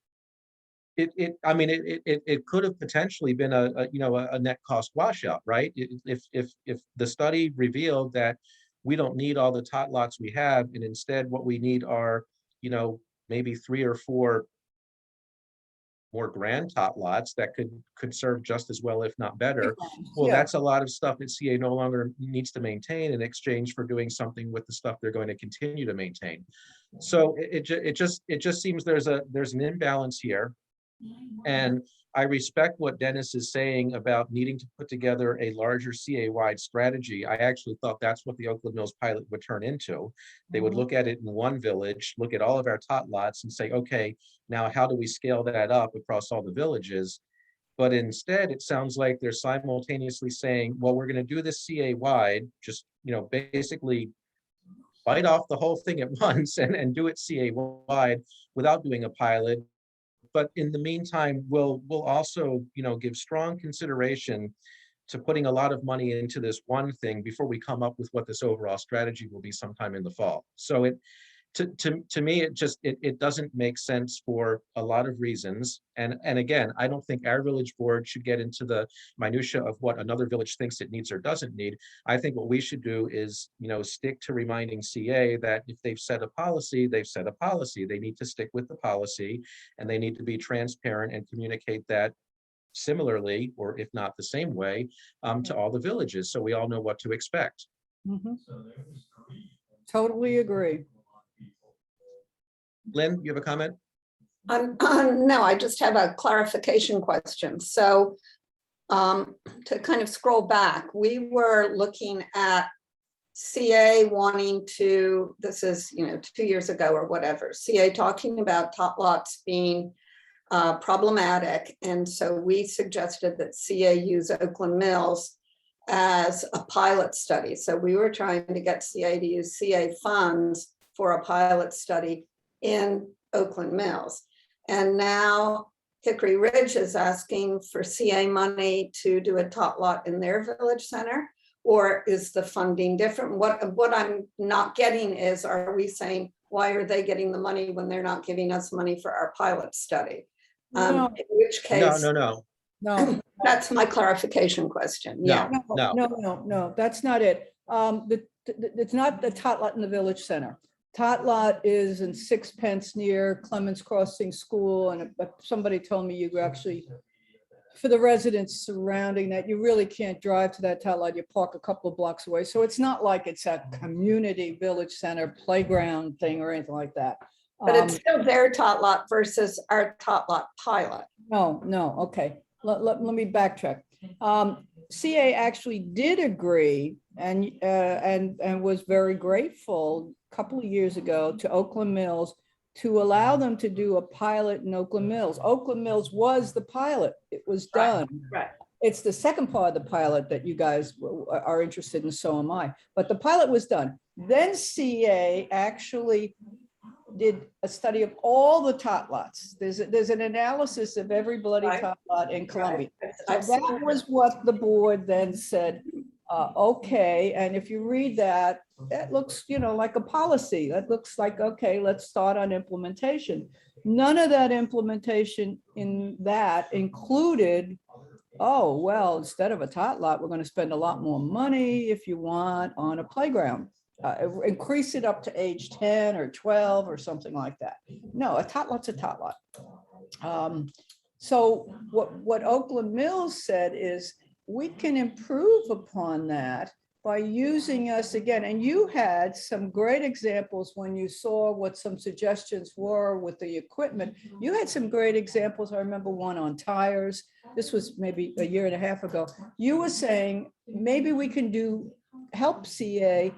it could have potentially been a net cost washout, right? If the study revealed that we don't need all the tot lots we have, and instead what we need are, maybe 3 or 4 more grand tot lots that could serve just as well, if not better. Well, Yeah. that's a lot of stuff that CA no longer needs to maintain in exchange for doing something with the stuff they're going to continue to maintain. So it just seems there's an imbalance here. And I respect what Dennis is saying about needing to put together a larger CA-wide strategy. I actually thought that's what the Oakland Mills pilot would turn into. They would look at it in one village, look at all of our tot lots and say, okay, now how do we scale that up across all the villages? But instead, it sounds like they're simultaneously saying, well, we're going to do this CA-wide, just, basically bite off the whole thing at once and do it CA-wide without doing a pilot. But in the meantime, we'll also, give strong consideration to putting a lot of money into this one thing before we come up with what this overall strategy will be sometime in the fall. So to me, it doesn't make sense for a lot of reasons. And again, I don't think our village board should get into the minutia of what another village thinks it needs or doesn't need. I think what we should do is, stick to reminding CA that if they've set a policy, they've set a policy. They need to stick with the policy, and they need to be transparent and communicate that similarly, or if not the same way, to all the villages, so we all know what to expect. Mhm. Totally agree. Lynn, you have a comment? No, I just have a clarification question. So to kind of scroll back, we were looking at CA wanting to, this is, 2 years ago or whatever, CA talking about tot lots being problematic. And so we suggested that CA use Oakland Mills as a pilot study. So we were trying to get CA to use CA funds for a pilot study in Oakland Mills. And now Hickory Ridge is asking for CA money to do a tot lot in their village center, or is the funding different? What I'm not getting is, are we saying, why are they getting the money when they're not giving us money for our pilot study? No. In which case, No. that's my clarification question. Yeah. No, that's not it. It's not the tot lot in the village center. Tot lot is in Sixpence near Clemens Crossing School, and somebody told me you actually, for the residents surrounding that, you really can't drive to that tot lot. You park a couple of blocks away. So it's not like it's a community village center playground thing or anything like that. But it's still their tot lot versus our tot lot pilot. No, okay. Let me backtrack. CA actually did agree and was very grateful a couple of years ago to Oakland Mills to allow them to do a pilot in Oakland Mills. Oakland Mills was the pilot. It was done. Right. It's the second part of the pilot that you guys are interested in, so am I. But the pilot was done. Then CA actually did a study of all the tot lots. There's an analysis of every bloody tot lot in Columbia. Right. So that was what the board then said, okay, and if you read that, that looks, like a policy. That looks like, okay, let's start on implementation. None of that implementation in that included, oh, well, instead of a tot lot, we're going to spend a lot more money if you want on a playground. increase it up to age 10 or 12 or something like that. No, a tot lot's a tot lot. So what Oakland Mills said is we can improve upon that by using us again. And you had some great examples when you saw what some suggestions were with the equipment. You had some great examples. I remember one on tires. This was maybe a year and a half ago. You were saying maybe we can help CA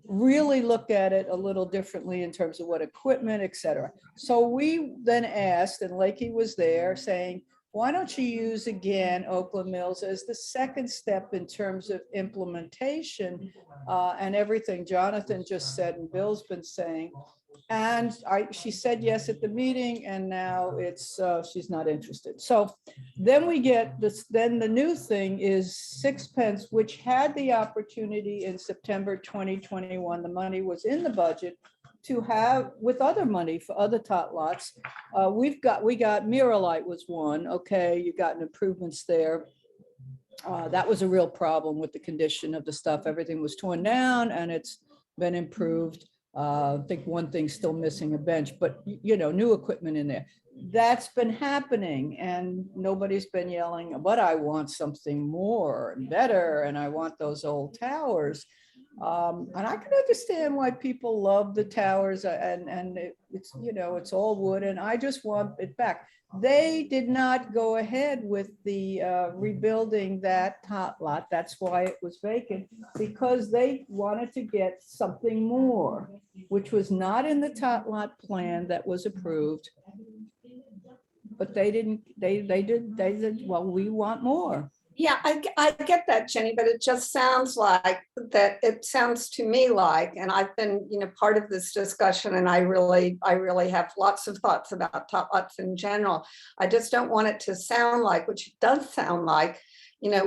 really look at it a little differently in terms of what equipment, et cetera. So we then asked, and Lakey was there saying, why don't you use again Oakland Mills as the second step in terms of implementation and everything Jonathan just said and Bill's been saying. And she said yes at the meeting, and now she's not interested. So then we get this, then the new thing is Sixpence, which had the opportunity in September 2021, the money was in the budget to have with other money for other tot lots. We got Miralite was one. Okay, you got improvements there. That was a real problem with the condition of the stuff. Everything was torn down and it's been improved. I think one thing's still missing, a bench, but new equipment in there. That's been happening and nobody's been yelling, but I want something more and better and I want those old towers. And I can understand why people love the towers and it's all wood and I just want it back. They did not go ahead with the rebuilding that tot lot. That's why it was vacant, because they wanted to get something more, which was not in the tot lot plan that was approved. But they did, well, we want more. Yeah, I get that, Jenny, but it just sounds like that. It sounds to me like, and I've been, part of this discussion, and I really have lots of thoughts about tot lots in general. I just don't want it to sound like, which it does sound like,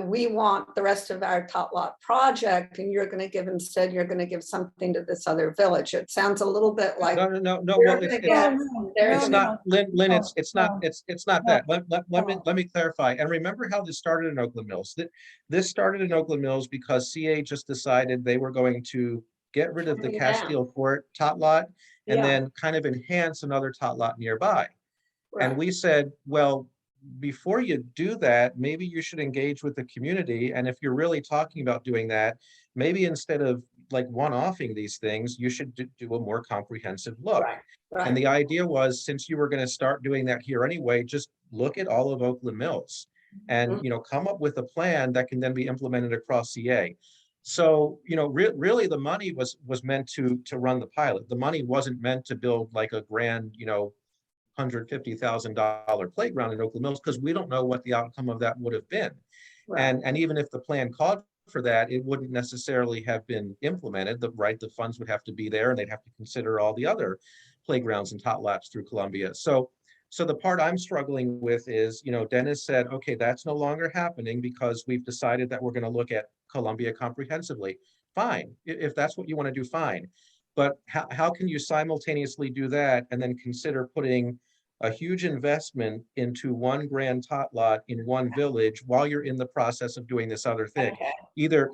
we want the rest of our tot lot project, and you're going to give something to this other village. It sounds a little bit like No. Well, it's not, Lynn, it's not that. Let me clarify. And remember how this started in Oakland Mills. This started in Oakland Mills because CA just decided they were going to get rid of the Castile Court tot lot and then kind of enhance another tot lot nearby. Right. And we said, well, before you do that, maybe you should engage with the community. And if you're really talking about doing that, maybe instead of like one-offing these things, you should do a more comprehensive look. Right. Right. And the idea was, since you were going to start doing that here anyway, just look at all of Oakland Mills and, come up with a plan that can then be implemented across CA. So, really the money was meant to run the pilot. The money wasn't meant to build like a grand, $150,000 playground in Oakland Mills, because we don't know what the outcome of that would have been. Right. And even if the plan called for that, it wouldn't necessarily have been implemented. The funds would have to be there and they'd have to consider all the other playgrounds and tot lots through Columbia. So the part I'm struggling with is, Dennis said, okay, that's no longer happening because we've decided that we're going to look at Columbia comprehensively. Fine. If that's what you want to do, fine. But how can you simultaneously do that and then consider putting a huge investment into one grand tot lot in one village while you're in the process of doing this other thing? Okay.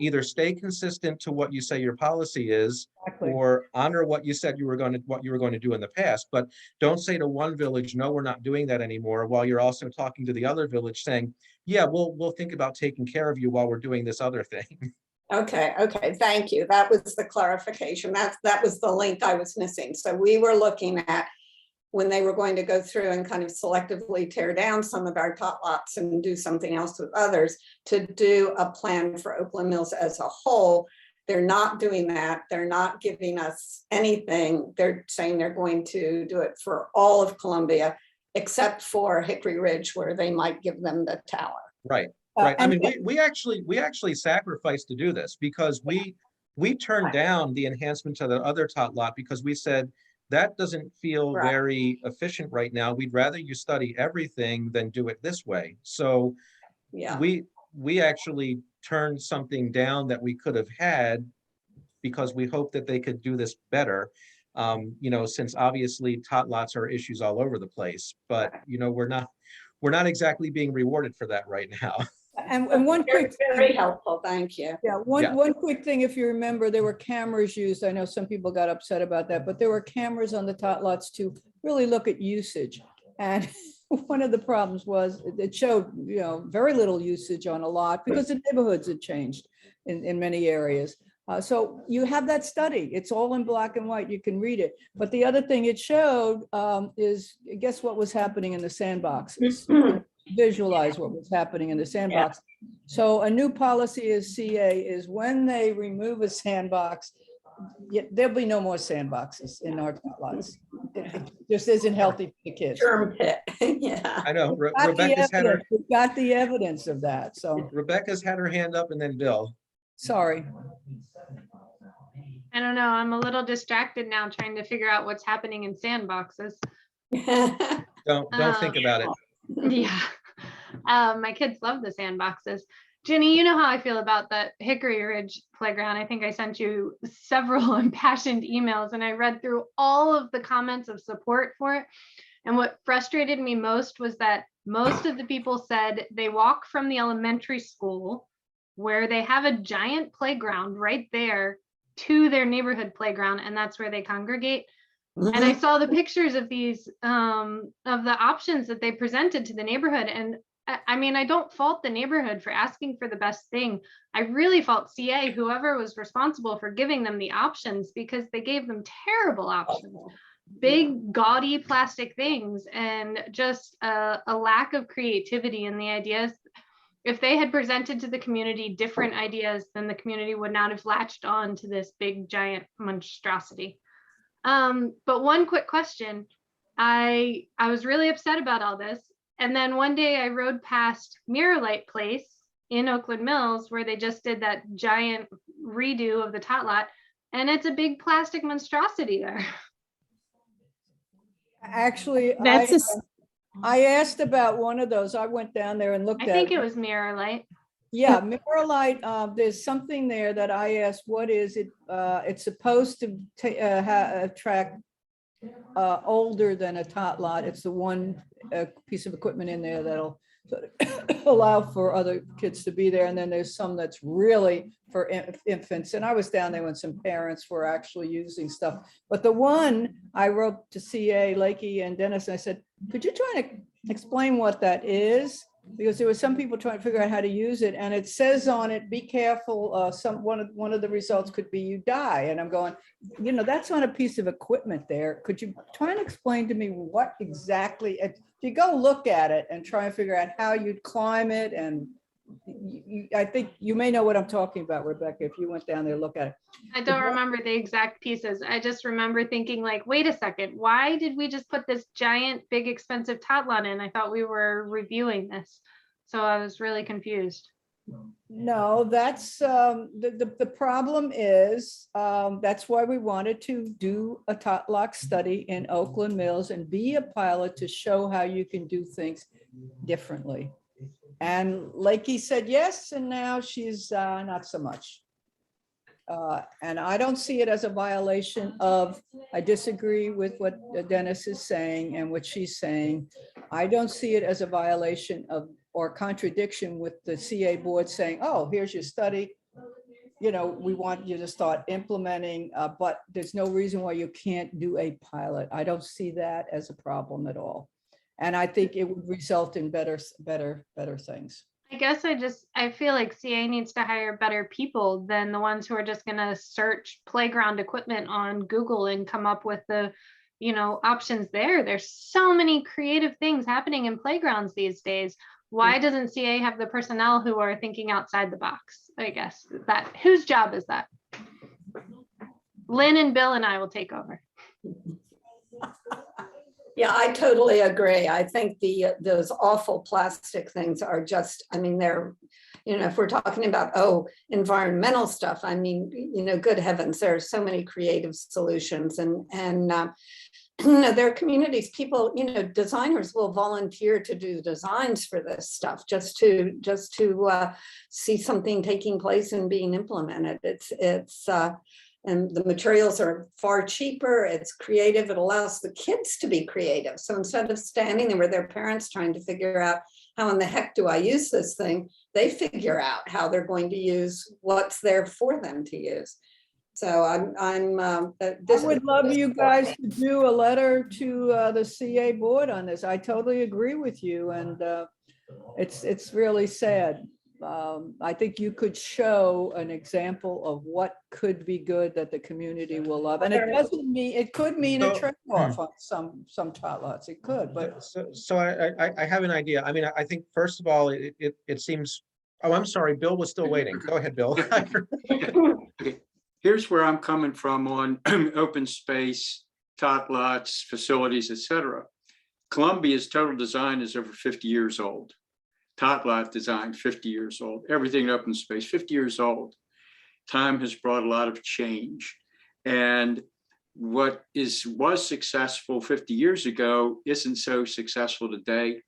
Either stay consistent to what you say your policy is, or honor what you said you were going to do in the past. But don't say to one village, no, we're not doing that anymore, while you're also talking to the other village saying, yeah, we'll think about taking care of you while we're doing this other thing. Okay, thank you. That was the clarification. That was the link I was missing. So we were looking at when they were going to go through and kind of selectively tear down some of our tot lots and do something else with others, to do a plan for Oakland Mills as a whole. They're not doing that. They're not giving us anything. They're saying they're going to do it for all of Columbia, except for Hickory Ridge, where they might give them the tower. Right. Right. I mean, we actually sacrificed to do this, because we turned down the enhancement to the other tot lot because we said that doesn't feel very efficient right now. We'd rather you study everything than do it this way. So we actually turned something down that we could have had because we hoped that they could do this better. Since obviously tot lots are issues all over the place, but we're not exactly being rewarded for that right now. And one quick. Very helpful, thank you. Yeah, Yeah. one quick thing, if you remember, there were cameras used. I know some people got upset about that, but there were cameras on the tot lots to really look at usage. And one of the problems was it showed, very little usage on a lot because the neighborhoods had changed in many areas. So you have that study. It's all in black and white. You can read it. But the other thing it showed is, guess what was happening in the sandboxes? Visualize what was happening in the sandbox. So a new policy is CA is when they remove a sandbox, there'll be no more sandboxes in our lots. It just isn't healthy for the kids. Germ pit, yeah. I know. We've got the evidence of that. So Rebecca's had her hand up, and then Bill. sorry. I don't know. I'm a little distracted now trying to figure out what's happening in sandboxes. Don't think about it. Yeah. My kids love the sandboxes. Jenny, you know how I feel about the Hickory Ridge playground. I think I sent you several impassioned emails and I read through all of the comments of support for it. And what frustrated me most was that most of the people said they walk from the elementary school where they have a giant playground right there to their neighborhood playground, and that's where they congregate. And I saw the pictures of these of the options that they presented to the neighborhood. And I mean, I don't fault the neighborhood for asking for the best thing. I really fault CA, whoever was responsible for giving them the options, because they gave them terrible options, big gaudy plastic things, and just a lack of creativity in the ideas. If they had presented to the community different ideas, then the community would not have latched on to this big giant monstrosity. But one quick question, I was really upset about all this. And then one day I rode past Mirror Light Place in Oakland Mills, where they just did that giant redo of the tot lot, and it's a big plastic monstrosity there. Actually, That's I asked about one of those. I went down there and looked I at think it was Mirror Light. Yeah, Mirror Light, there's something there that I asked, what is it? It's supposed to attract older than a tot lot. It's the one piece of equipment in there that'll allow for other kids to be there. And then there's some that's really for infants. And I was down there when some parents were actually using stuff. But the one I wrote to CA, Lakey and Dennis, and I said, could you try to explain what that is? Because there were some people trying to figure out how to use it, and it says on it, be careful, one of the results could be you die. And I'm going, that's on a piece of equipment there. Could you try and explain to me what exactly, if you go look at it and try and figure out how you'd climb it, and I think you may know what I'm talking about, Rebecca, if you went down there, look at it. I don't remember the exact pieces. I just remember thinking like, wait a second, why did we just put this giant, big, expensive tot lot in? I thought we were reviewing this. So I was really confused. No, that's the problem is that's why we wanted to do a tot lot study in Oakland Mills and be a pilot to show how you can do things differently. And Lakey said yes, and now she's not so much. And I don't see it as a violation of, I disagree with what Dennis is saying and what she's saying. I don't see it as a violation of or contradiction with the CA board saying, oh, here's your study. We want you to start implementing, but there's no reason why you can't do a pilot. I don't see that as a problem at all. And I think it would result in better things. I guess I feel like CA needs to hire better people than the ones who are just going to search playground equipment on Google and come up with the, options there. There's so many creative things happening in playgrounds these days. Why doesn't CA have the personnel who are thinking outside the box? I guess whose job is that? Lynn and Bill and I will take over. Yeah, I totally agree. I think those awful plastic things are just, they're, if we're talking about, environmental stuff, good heavens, there are so many creative solutions, and there are communities, people, designers will volunteer to do designs for this stuff just to see something taking place and being implemented. It's and the materials are far cheaper. It's creative. It allows the kids to be creative. So instead of standing there with their parents trying to figure out how in the heck do I use this thing? They figure out how they're going to use what's there for them to use. So I would love you guys to do a letter to the CA board on this. I totally agree with you, and it's really sad. I think you could show an example of what could be good that the community will love. And it doesn't mean, it could mean a So- trade-off on some tot lots. It could, but So I have an idea. I mean, I think first of all, it seems, oh, I'm sorry, Bill was still waiting. Go ahead, Bill. Okay. Here's where I'm coming from on open space, tot lots, facilities, et cetera. Columbia's total design is over 50 years old. Tot lot design, 50 years old. Everything in open space, 50 years old. Time has brought a lot of change. And what was successful 50 years ago isn't so successful today.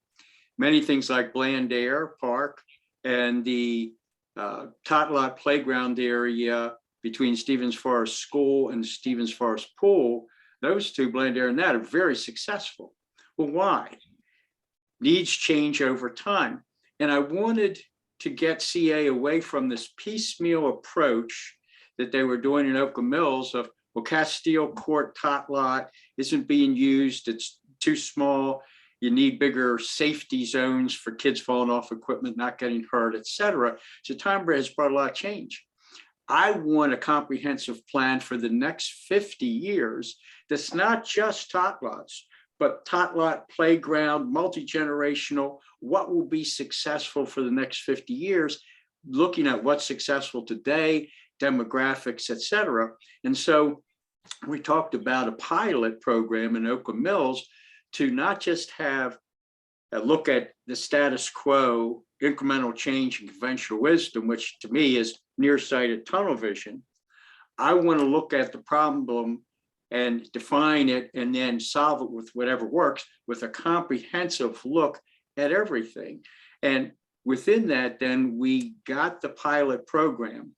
Many things like Blandair Park and the tot lot playground area between Stevens Forest School and Stevens Forest Pool, those two, Blandair and that, are very successful. Well, why? Needs change over time. And I wanted to get CA away from this piecemeal approach that they were doing in Oakland Mills of, well, Castile Court tot lot isn't being used, it's too small, you need bigger safety zones for kids falling off equipment, not getting hurt, et cetera. So time has brought a lot of change. I want a comprehensive plan for the next 50 years that's not just tot lots, but tot lot, playground, multi-generational, what will be successful for the next 50 years, looking at what's successful today, demographics, et cetera. And so we talked about a pilot program in Oakland Mills to not just have a look at the status quo, incremental change and conventional wisdom, which to me is nearsighted tunnel vision. I want to look at the problem and define it and then solve it with whatever works, with a comprehensive look at everything. And within that, then we got the pilot program.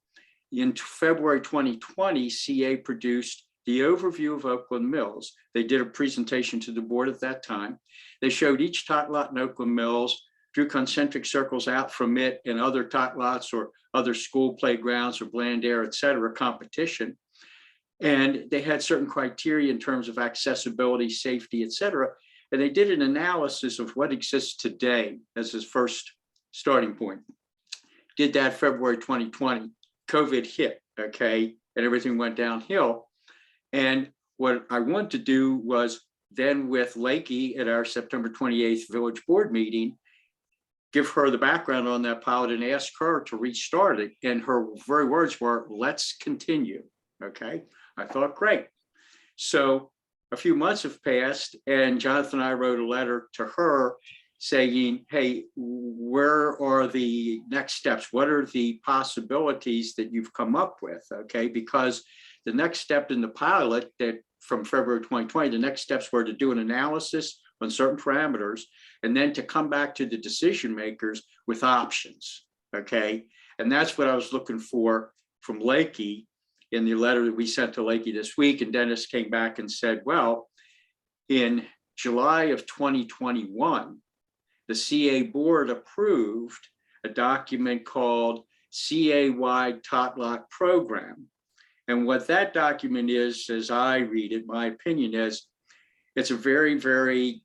In February 2020, CA produced the overview of Oakland Mills. They did a presentation to the board at that time. They showed each tot lot in Oakland Mills, drew concentric circles out from it and other tot lots or other school playgrounds or Blandair, et cetera, competition. And they had certain criteria in terms of accessibility, safety, et cetera. And they did an analysis of what exists today as his first starting point. Did that February 2020. COVID hit, okay, and everything went downhill. And what I want to do was then with Lakey at our September 28th village board meeting, give her the background on that pilot and ask her to restart it. And her very words were, let's continue, okay? I thought, great. So a few months have passed and Jonathan and I wrote a letter to her saying, hey, where are the next steps? What are the possibilities that you've come up with, okay? Because the next step in the pilot that from February 2020, the next steps were to do an analysis on certain parameters and then to come back to the decision makers with options, okay? And that's what I was looking for from Lakey in the letter that we sent to Lakey this week. And Dennis came back and said, well, in July of 2021, the CA board approved a document called CA-wide Tot Lot Program. And what that document is, as I read it, my opinion is, it's a very, very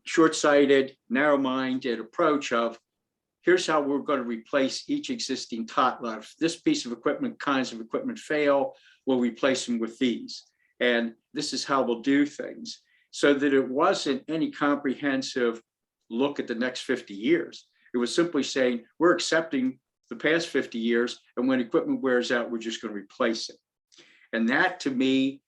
short-sighted, narrow-minded approach of, here's how we're going to replace each existing tot lot. If this piece of equipment, kinds of equipment fail, we'll replace them with these. And this is how we'll do things. So that it wasn't any comprehensive look at the next 50 years. It was simply saying, we're accepting the past 50 years, and when equipment wears out, we're just going to replace it. And that, to me,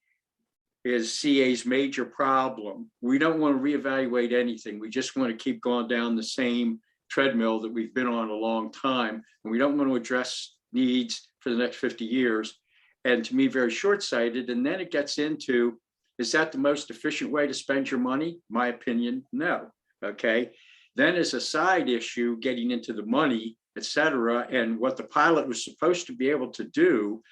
is CA's major problem. We don't want to reevaluate anything. We just want to keep going down the same treadmill that we've been on a long time, and we don't want to address needs for the next 50 years. And to me, very short-sighted. And then it gets into, is that the most efficient way to spend your money? My opinion, no. Okay. Then as a side issue, getting into the money, et cetera, and what the pilot was supposed to be able to do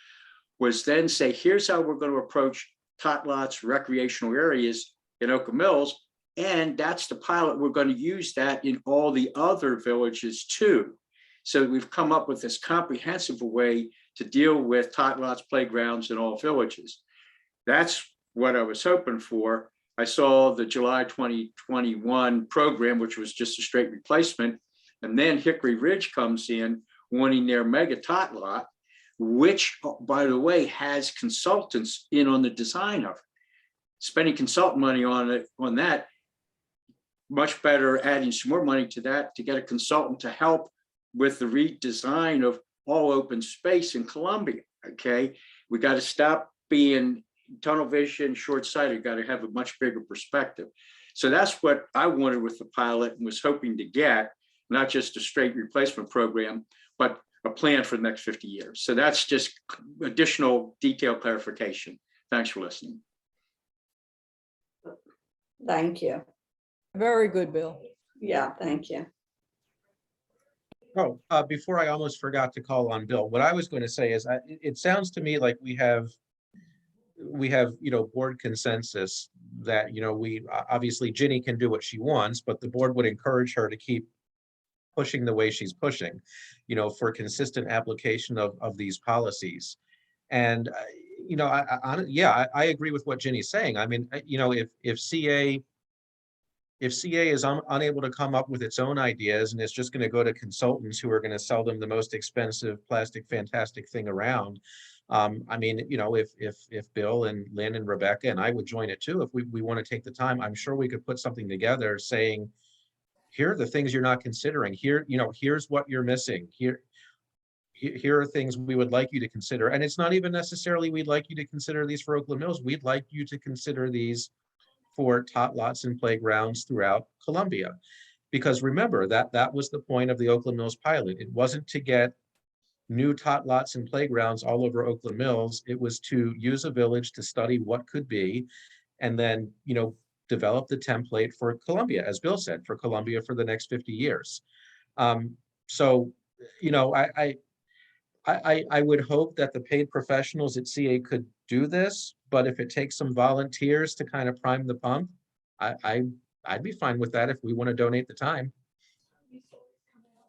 was then say, here's how we're going to approach tot lots, recreational areas in Oakland Mills, And that's the pilot. We're going to use that in all the other villages too. So we've come up with this comprehensive way to deal with tot lots, playgrounds in all villages. That's what I was hoping for. I saw the July 2021 program, which was just a straight replacement. And then Hickory Ridge comes in wanting their mega tot lot, which, by the way, has consultants in on the design of it. Spending consultant money on it, on that, much better adding some more money to that to get a consultant to help with the redesign of all open space in Columbia. Okay, we got to stop being tunnel vision, short-sighted, got to have a much bigger perspective. So that's what I wanted with the pilot and was hoping to get, not just a straight replacement program, but a plan for the next 50 years. So that's just additional detailed clarification. Thanks for listening. Thank you. Very good, Bill. Yeah, thank you. Oh, before I almost forgot to call on Bill, what I was going to say is, it sounds to me like we have, board consensus that, we, obviously Ginny can do what she wants, but the board would encourage her to keep pushing the way she's pushing, for consistent application of these policies. And, I agree with what Ginny's saying. I mean, if CA is unable to come up with its own ideas and it's just going to go to consultants who are going to sell them the most expensive plastic fantastic thing around, if Bill and Lynn and Rebecca and I would join it too, if we want to take the time, I'm sure we could put something together saying, here are the things you're not considering. Here, here's what you're missing. Here are things we would like you to consider. And it's not even necessarily we'd like you to consider these for Oakland Mills. We'd like you to consider these for tot lots and playgrounds throughout Columbia. Because remember, that was the point of the Oakland Mills pilot. It wasn't to get new tot lots and playgrounds all over Oakland Mills. It was to use a village to study what could be, and then, develop the template for Columbia, as Bill said, for Columbia for the next 50 years. I would hope that the paid professionals at CA could do this, but if it takes some volunteers to kind of prime the pump, I'd be fine with that if we want to donate the time.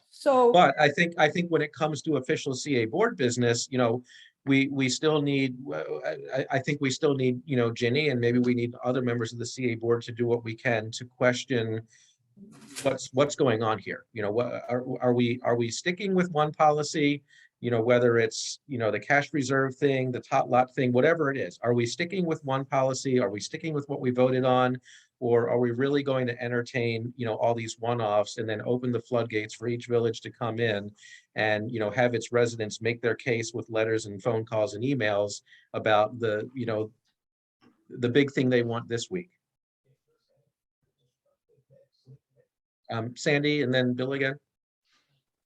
So, But I think when it comes to official CA board business, we still need, I think we still need, Ginny, and maybe we need other members of the CA board to do what we can to question what's going on here. What are we sticking with one policy? Whether it's, the cash reserve thing, the tot lot thing, whatever it is, are we sticking with one policy? Are we sticking with what we voted on? Or are we really going to entertain, all these one-offs and then open the floodgates for each village to come in and, have its residents make their case with letters and phone calls and emails about the big thing they want this week? Sandy and then Bill again.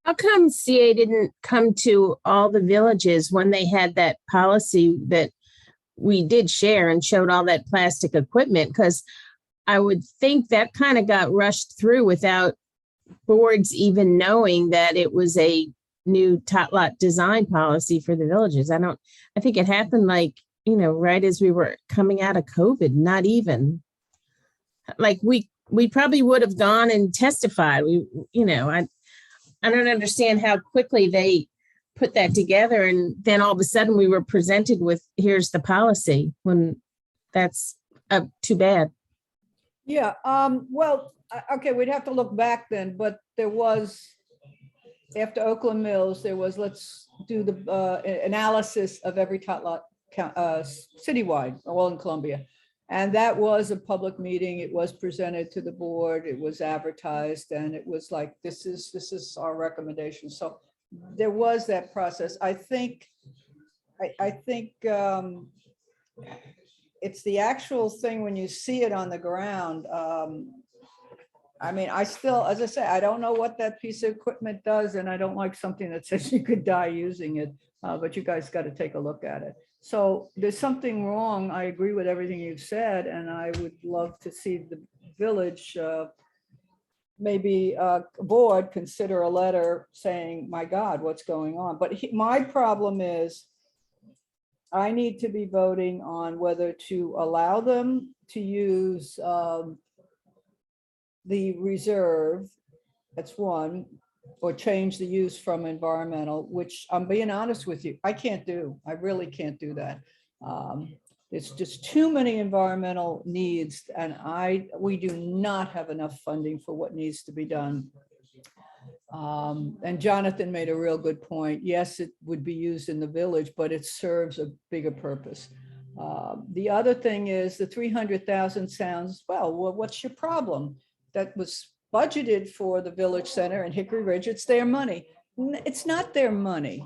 How come CA didn't come to all the villages when they had that policy that we did share and showed all that plastic equipment? Because I would think that kind of got rushed through without boards even knowing that it was a new tot lot design policy for the villages. I think it happened right as we were coming out of COVID, not even. Like we probably would have gone and testified. I don't understand how quickly they put that together. And then all of a sudden we were presented with, here's the policy, when that's too bad. yeah, okay, we'd have to look back then, but there was, after Oakland Mills, there was, let's do the analysis of every tot lot citywide, all in Columbia. And that was a public meeting. It was presented to the board. It was advertised, and it was like, this is our recommendation. So there was that process. I think it's the actual thing when you see it on the ground. I still, as I say, I don't know what that piece of equipment does, and I don't like something that says you could die using it, but you guys got to take a look at it. So there's something wrong. I agree with everything you've said, and I would love to see the village, maybe board, consider a letter saying, my God, what's going on? But my problem is I need to be voting on whether to allow them to use the reserve, that's one, or change the use from environmental, which I'm being honest with you, I can't do. I really can't do that. It's just too many environmental needs, and we do not have enough funding for what needs to be done. And Jonathan made a real good point. Yes, it would be used in the village, but it serves a bigger purpose. The other thing is the 300,000 sounds, well, what's your problem? That was budgeted for the village center and Hickory Ridge. It's their money. It's not their money.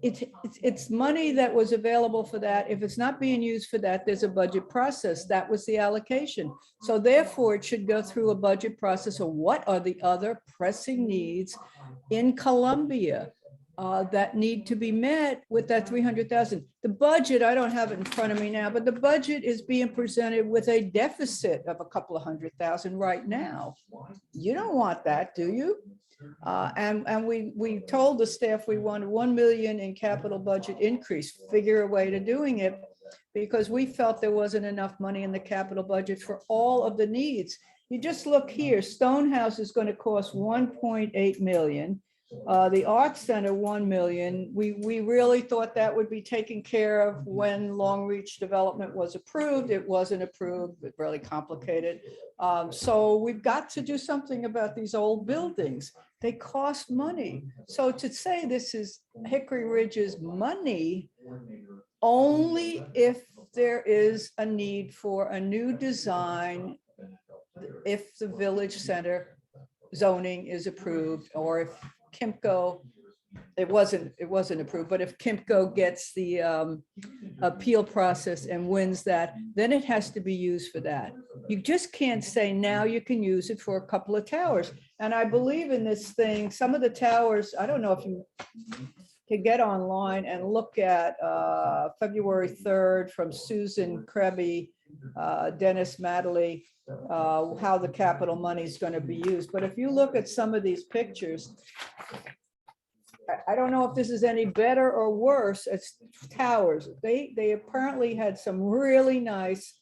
It's money that was available for that. If it's not being used for that, there's a budget process. That was the allocation. So therefore, it should go through a budget process of what are the other pressing needs in Columbia that need to be met with that 300,000. The budget, I don't have it in front of me now, but the budget is being presented with a deficit of a couple of $100,000 right now. You don't want that, do you? And we told the staff we wanted 1 million in capital budget increase, figure a way to doing it, because we felt there wasn't enough money in the capital budget for all of the needs. You just look here, Stonehouse is going to cost 1.8 million. The Arts Center, 1 million. We really thought that would be taken care of when Long Reach development was approved. It wasn't approved, it's really complicated. So we've got to do something about these old buildings. They cost money. So to say this is Hickory Ridge's money, only if there is a need for a new design, if the village center zoning is approved, or if Kimco, it wasn't approved, but if Kimco gets the appeal process and wins that, then it has to be used for that. You just can't say now you can use it for a couple of towers. And I believe in this thing, some of the towers, I don't know if you can get online and look at February 3rd from Susan Krebby, Dennis Madley, how the capital money is going to be used. But if you look at some of these pictures, I don't know if this is any better or worse. It's towers. They apparently had some really nice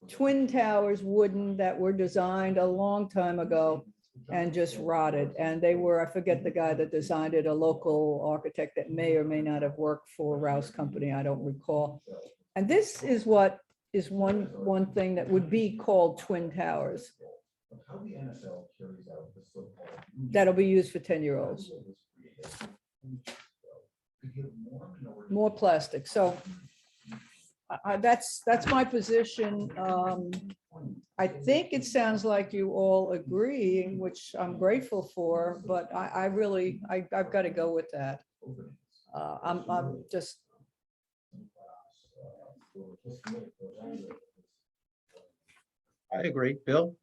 twin towers, wooden, that were designed a long time ago and just rotted. And they were, I forget the guy that designed it, a local architect that may or may not have worked for Rouse Company. I don't recall. And this is what is one thing that would be called twin towers. That'll be used for 10-year-olds. More plastic. So that's my position. I think it sounds like you all agree, which I'm grateful for, but I've got to go with that. I'm just. I agree. Bill?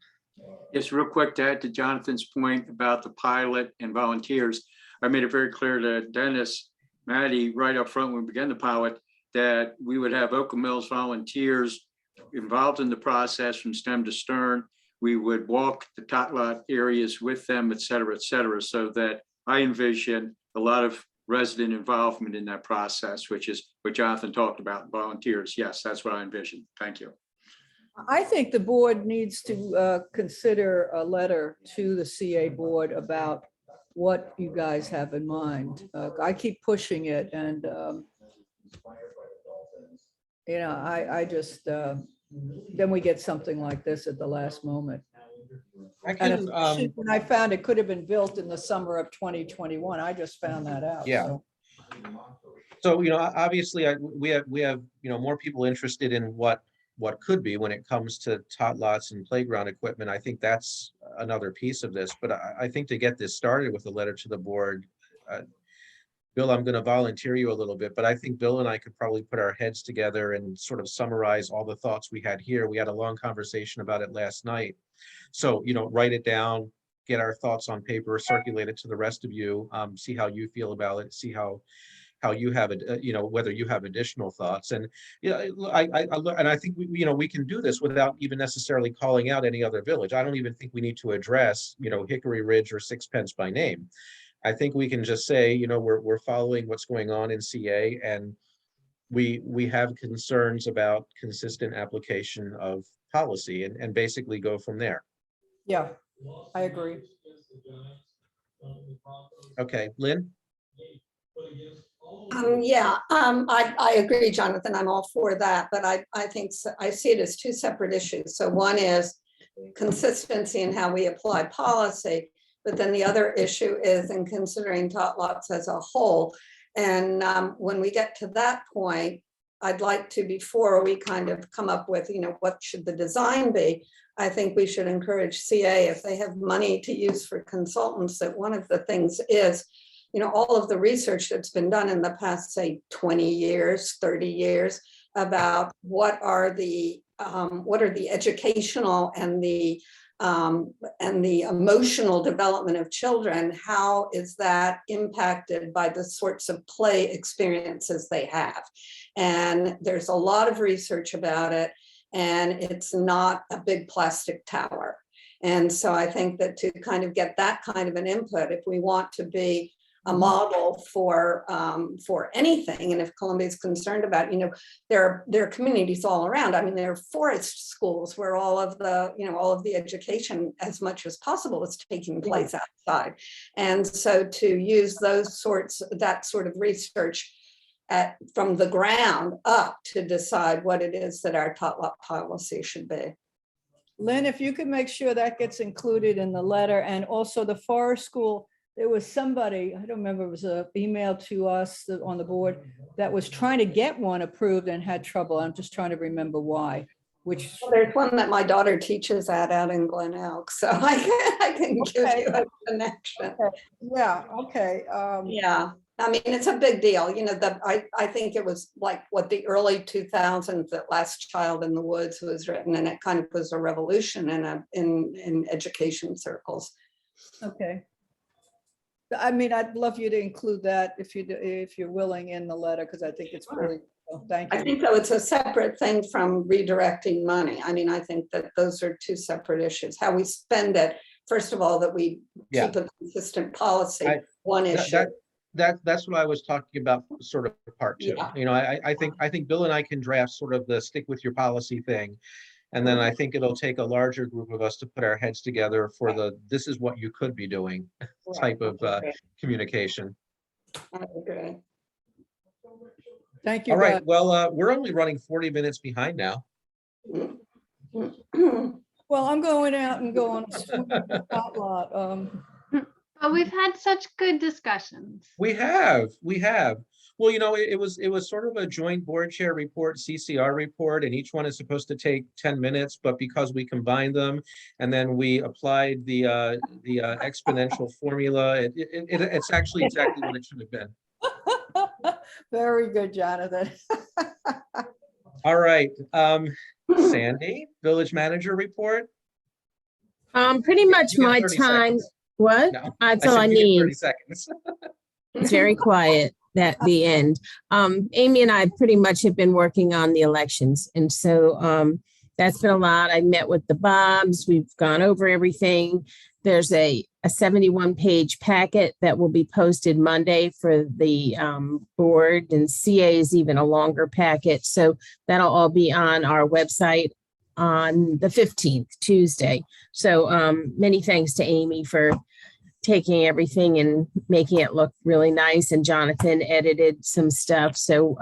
Yes, real quick to add to Jonathan's point about the pilot and volunteers. I made it very clear to Dennis, Maddie, right up front when we began the pilot, that we would have Oak Mills volunteers involved in the process from stem to stern. We would walk the tot lot areas with them, et cetera, so that I envision a lot of resident involvement in that process, which is what Jonathan talked about, volunteers. Yes, that's what I envision. Thank you. I think the board needs to consider a letter to the CA board about what you guys have in mind. I keep pushing it, and I just then we get something like this at the last moment. And when I found it could have been built in the summer of 2021, I just found that out. Yeah. So obviously, we have more people interested in what could be when it comes to tot lots and playground equipment. I think that's another piece of this, but I think to get this started with a letter to the board, Bill, I'm going to volunteer you a little bit, but I think Bill and I could probably put our heads together and sort of summarize all the thoughts we had here. We had a long conversation about it last night. So, write it down, get our thoughts on paper, circulate it to the rest of you, see how you feel about it, see how you have it, whether you have additional thoughts. And I think we can do this without even necessarily calling out any other village. I don't even think we need to address Hickory Ridge or Sixpence by name. I think we can just say we're following what's going on in CA, and we have concerns about consistent application of policy and basically go from there. Yeah, I agree. Okay, Lynn? I agree, Jonathan. I'm all for that, but I think I see it as two separate issues. So one is consistency in how we apply policy, but then the other issue is in considering tot lots as a whole. And when we get to that point, I'd like to, before we kind of come up with, what should the design be? I think we should encourage CA, if they have money to use for consultants, that one of the things is, all of the research that's been done in the past, say, 20 years, 30 years, about what are the educational and the emotional development of children. How is that impacted by the sorts of play experiences they have? And there's a lot of research about it, and it's not a big plastic tower. And so I think that to kind of get that kind of an input, if we want to be a model for anything, and if Columbia is concerned about, there are communities all around. I mean, there are forest schools where all of the education, as much as possible, is taking place outside. And so to use that sort of research from the ground up to decide what it is that our tot lot policy should be. Lynn, if you could make sure that gets included in the letter, and also the forest school. There was somebody, I don't remember, it was an email to us on the board that was trying to get one approved and had trouble. I'm just trying to remember why, Well, there's one that my daughter teaches at out in Glen Elk, so I can give you a connection. Okay. Yeah, okay. Yeah, I mean, it's a big deal. I think it was like the early 2000s that Last Child in the Woods was written, and it kind of was a revolution in education circles. Okay. I mean, I'd love you to include that if you're willing in the letter, because I think it's really, thank you. I think though it's a separate thing from redirecting money. I mean, I think that those are two separate issues. How we spend it, first of all, that we keep a consistent policy, one issue. That's what I was talking about, sort of part two. Yeah. I think Bill and I can draft sort of the stick with your policy thing. And then I think it'll take a larger group of us to put our heads together for this is what you could be doing type of communication. I agree. Thank you. All right, well, we're only running 40 minutes behind now. Well, I'm going out and going to tot lot. But we've had such good discussions. We have. Well, it was sort of a joint board chair report, CCR report, and each one is supposed to take 10 minutes, but because we combined them and then we applied the exponential formula, it's actually exactly what it should have been. Very good, Jonathan. All right, Sandy, village manager report. Pretty much You get my 30 time. seconds. What? No, That's I all said I you get need. 30 seconds. It's very quiet at the end. Amy and I pretty much have been working on the elections. And so that's been a lot. I met with the Bobs. We've gone over everything. There's a 71-page packet that will be posted Monday for the board, and CA is even a longer packet. So that'll all be on our website on the 15th, Tuesday. So many thanks to Amy for taking everything and making it look really nice. And Jonathan edited some stuff. So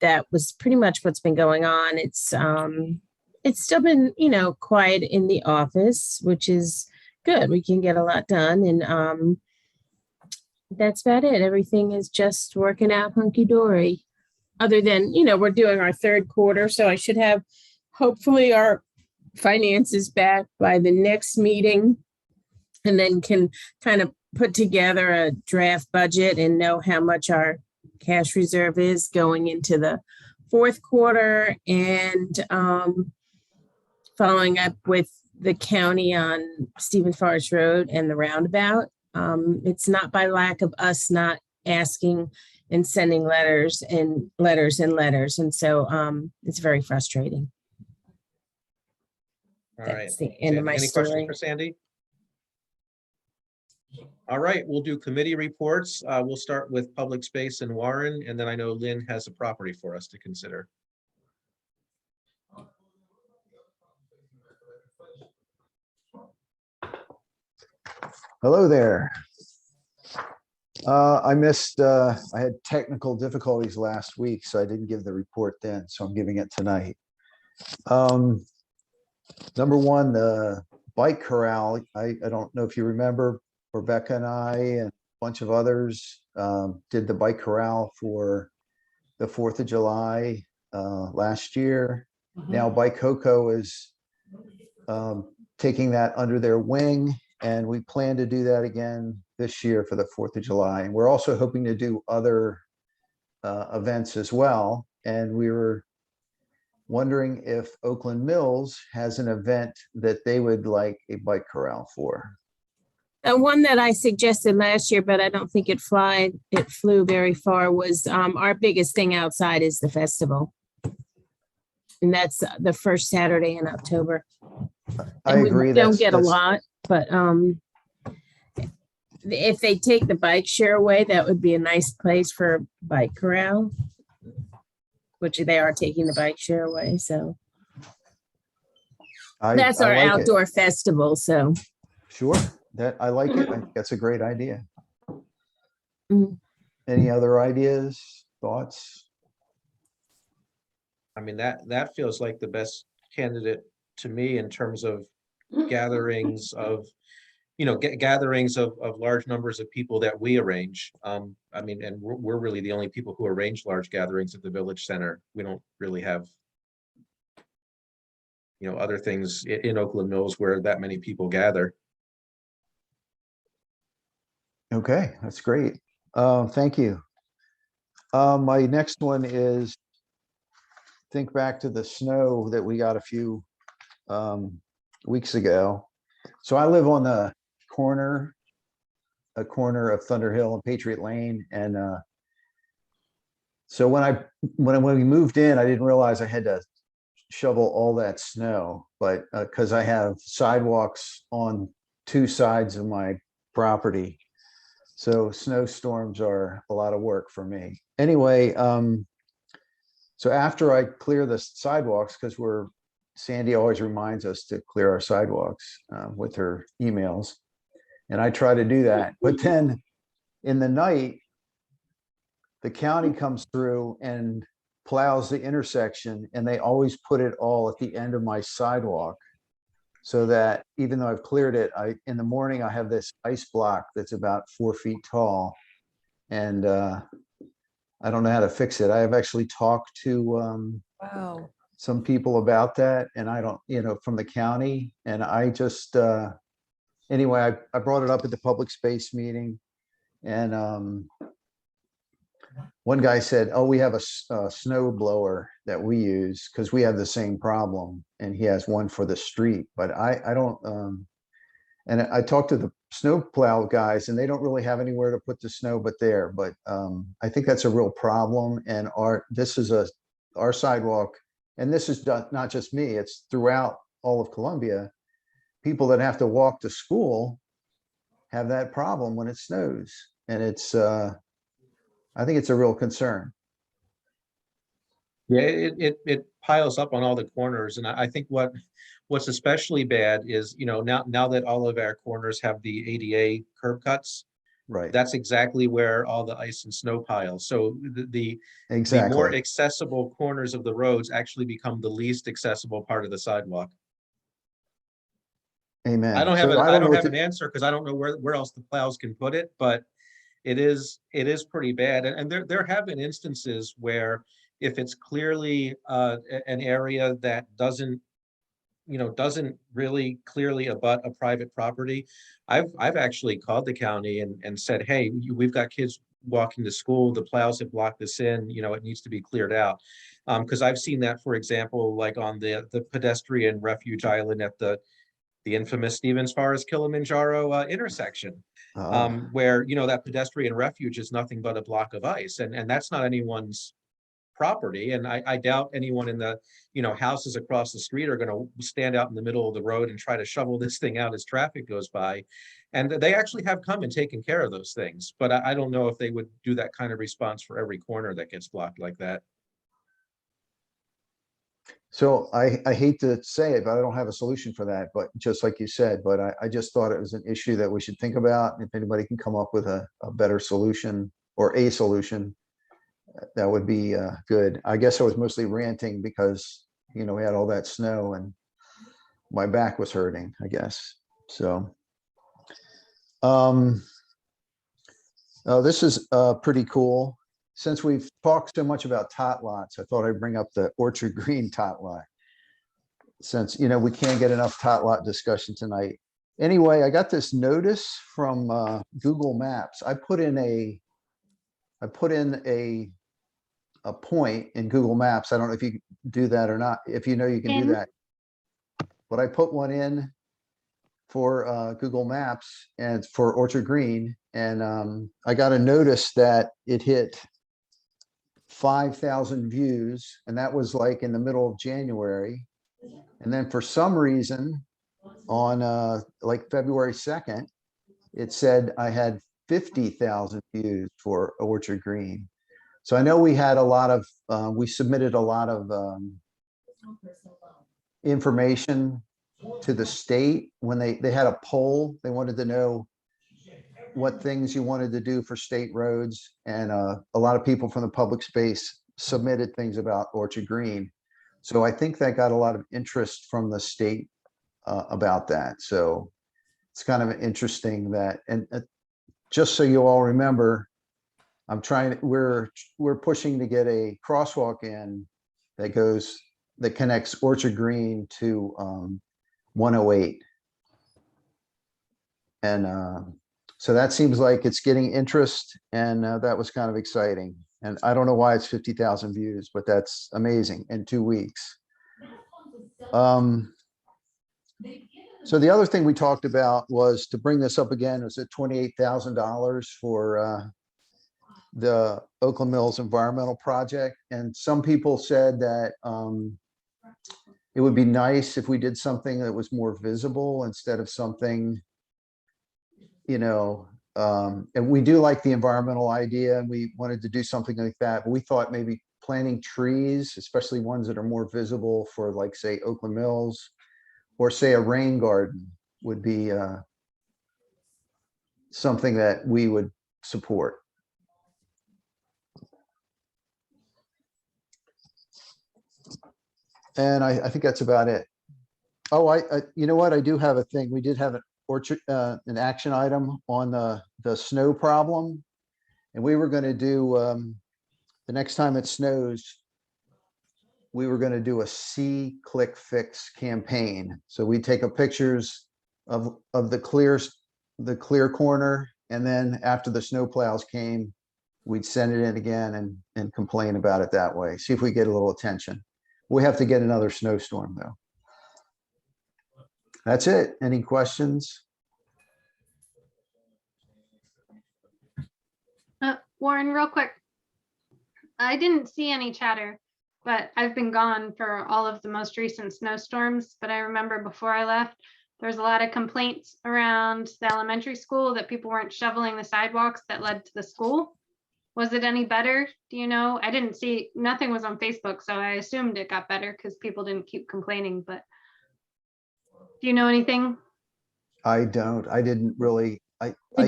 that was pretty much what's been going on. It's still been, quiet in the office, which is good. We can get a lot done. And that's about it. Everything is just working out hunky-dory. Other than, we're doing our third quarter. So I should have hopefully our finances back by the next meeting, and then can kind of put together a draft budget and know how much our cash reserve is going into the fourth quarter, and following up with the county on Stephen Forest Road and the roundabout. It's not by lack of us not asking and sending letters and letters and letters. And so it's very frustrating. All right. That's the end of my Any story. questions for Sandy? All right, we'll do committee reports. We'll start with public space and Warren, and then I know Lynn has a property for us to consider. Hello there. I had technical difficulties last week, so I didn't give the report then, so I'm giving it tonight. Number one, the bike corral, I don't know if you remember, Rebecca and I and a bunch of others did the bike corral for the 4th of July last year. Now Bike Coco is taking that under their wing, and we plan to do that again this year for the 4th of July. And we're also hoping to do other events as well. And we were wondering if Oakland Mills has an event that they would like a bike corral for. The one that I suggested last year, but I don't think it flew very far, was our biggest thing outside is the festival. And that's the first Saturday in October. I And agree. We don't get a lot, but if they take the bike share away, that would be a nice place for a bike corral, which they are taking the bike share away. So that's our like it. outdoor festival. So Sure, that I like it. I think that's a great idea. Mhm. Any other ideas, thoughts? I mean, that feels like the best candidate to me in terms of gatherings of, gatherings of large numbers of people that we arrange. I mean, and we're really the only people who arrange large gatherings at the Village Center. We don't really have, other things in Oakland Mills where that many people gather. Okay, that's great. Thank you. My next one is think back to the snow that we got a few weeks ago. So I live on the corner of Thunder Hill and Patriot Lane. And so when we moved in, I didn't realize I had to shovel all that snow, but because I have sidewalks on 2 sides of my property. So snowstorms are a lot of work for me. Anyway, so after I clear the sidewalks, because Sandy always reminds us to clear our sidewalks with her emails, and I try to do that. But then in the night, the county comes through and plows the intersection, and they always put it all at the end of my sidewalk, so that even though I've cleared it, in the morning I have this ice block that's about 4 feet tall, and I don't know how to fix it. I have actually talked to Wow. some people about that, and I don't, from the county, and I just anyway, I brought it up at the public space meeting, and one guy said, "Oh, we have a snow blower that we use because we have the same problem," and he has one for the street. But I don't. And I talked to the snow plow guys, and they don't really have anywhere to put the snow but there. But I think that's a real problem. And our sidewalk, and this is not just me; it's throughout all of Columbia. People that have to walk to school have that problem when it snows, and it's. I think it's a real concern. Yeah, it piles up on all the corners, and I think what's especially bad is, now that all of our corners have the ADA curb cuts, Right. that's exactly where all the ice and snow piles. So the more Exactly. accessible corners of the roads actually become the least accessible part of the sidewalk. Amen. I don't So I don't know have what an answer because I don't know where else the plows can put it, but it is pretty bad. And there have been instances where if it's clearly an area that doesn't really clearly abut a private property, I've actually called the county and said, hey, we've got kids walking to school, the plows have blocked this in, it needs to be cleared out. Because I've seen that, for example, like on the pedestrian refuge island at the infamous Stevens Forest Kilimanjaro intersection, where that pedestrian refuge is nothing but a block of ice, and that's not anyone's property. And I doubt anyone in the houses across the street are going to stand out in the middle of the road and try to shovel this thing out as traffic goes by. And they actually have come and taken care of those things, but I don't know if they would do that kind of response for every corner that gets blocked like that. So I hate to say it, but I don't have a solution for that, but just like you said, but I just thought it was an issue that we should think about. If anybody can come up with a better solution or a solution, that would be good. I guess I was mostly ranting because, you know, we had all that snow and my back was hurting, I guess. So, this is pretty cool. Since we've talked so much about tot lots, I thought I'd bring up the Orchard Green tot lot. Since, you know, we can't get enough tot lot discussion tonight. Anyway, I got this notice from Google Maps. I put in a point in Google Maps. I don't know if you do that or not. If you know, you can do that. But I put one in for Google Maps and for Orchard Green, and I got a notice that it hit 5,000 views, and that was like in the middle of January. And then for some reason on like February 2nd, it said I had 50,000 views for Orchard Green. So I know we had a lot of, we submitted a lot of information to the state when they had a poll. They wanted to know what things you wanted to do for state roads. And a lot of people from the public space submitted things about Orchard Green. So I think that got a lot of interest from the state about that. So it's kind of interesting that, and just so you all remember, we're pushing to get a crosswalk in that connects Orchard Green to 108. And so that seems like it's getting interest, and that was kind of exciting. And I don't know why it's 50,000 views, but that's amazing in 2 weeks. So the other thing we talked about was to bring this up again, was at $28,000 for the Oakland Mills Environmental Project. And some people said that it would be nice if we did something that was more visible instead of something, you know, and we do like the environmental idea, and we wanted to do something like that, but we thought maybe planting trees, especially ones that are more visible for, like, say, Oakland Mills, or say a rain garden, would be something that we would support. And I think that's about it. Oh, you know what? I do have a thing. We did have an action item on the snow problem. And we were going to do, the next time it snows, we were going to do a See, Click, Fix campaign. So we take pictures of the clear corner. And then after the snow plows came, we'd send it in again and complain about it that way. See if we get a little attention. We have to get another snowstorm though. That's it. Any questions? Warren, real quick. I didn't see any chatter, but I've been gone for all of the most recent snowstorms. But I remember before I left, there was a lot of complaints around the elementary school that people weren't shoveling the sidewalks that led to the school. Was it any better? Do you know? I didn't see, nothing was on Facebook, so I assumed it got better because people didn't keep complaining, but do you know anything? I don't. I didn't really.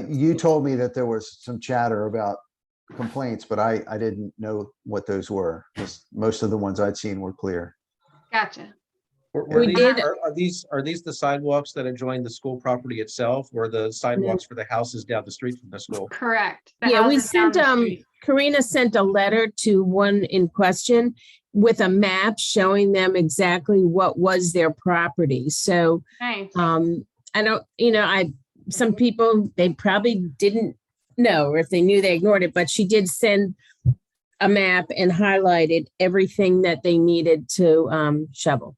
You told me that there was some chatter about complaints, but I didn't know what those were, because most of the ones I'd seen were clear. Gotcha. We did- Are these the sidewalks that adjoin the school property itself, or the sidewalks for the houses down the street from the school? Correct. The Yeah, we houses down sent, the street. Karina sent a letter to one in question with a map showing them exactly what was their property. So, Nice. I don't, some people, they probably didn't know, or if they knew, they ignored it, but she did send a map and highlighted everything that they needed to shovel.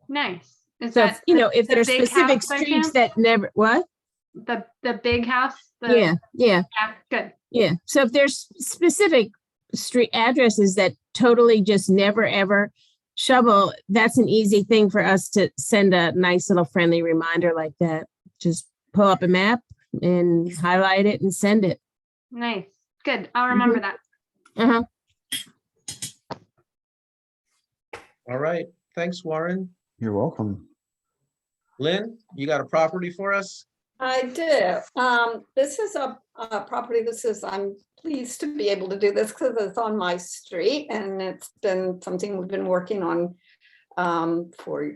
Nice. Is So, that if the there are big specific house by streets chance? that never, what? the big house? Yeah. Yeah, good. Yeah, so if there's specific street addresses that totally just never, ever shovel, that's an easy thing for us to send a nice little friendly reminder like that. Just pull up a map and highlight it and send it. Nice. Good. I'll remember that. Uh-huh. All right, thanks, Warren. You're welcome. Lynn, you got a property for us? I do. This is a property, I'm pleased to be able to do this because it's on my street and it's been something we've been working on for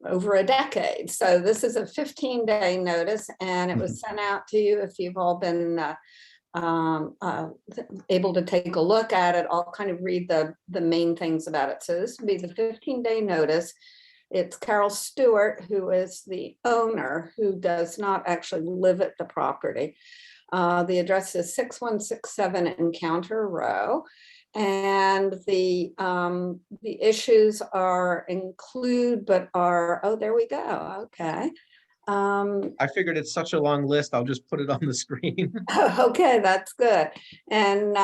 over a decade. So this is a 15-day notice and it was sent out to you if you've all been able to take a look at it. I'll kind of read the main things about it. So this would be the 15-day notice. It's Carol Stewart, who is the owner, who does not actually live at the property. The address is 6167 Encounter Row. And the issues oh, there we go. Okay. I figured it's such a long list. I'll just put it on the screen. Okay, that's good. And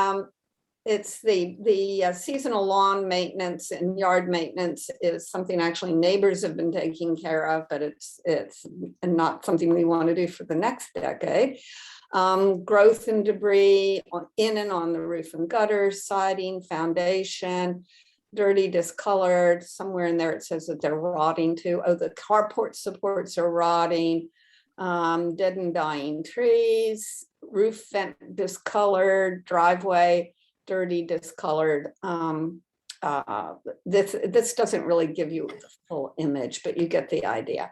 it's the seasonal lawn maintenance and yard maintenance is something actually neighbors have been taking care of, but it's not something we want to do for the next decade. Growth and debris in and on the roof and gutters, siding, foundation, dirty, discolored. Somewhere in there it says that they're rotting too. Oh, the carport supports are rotting. Dead and dying trees, roof vent discolored, driveway dirty, discolored. This doesn't really give you the full image, but you get the idea.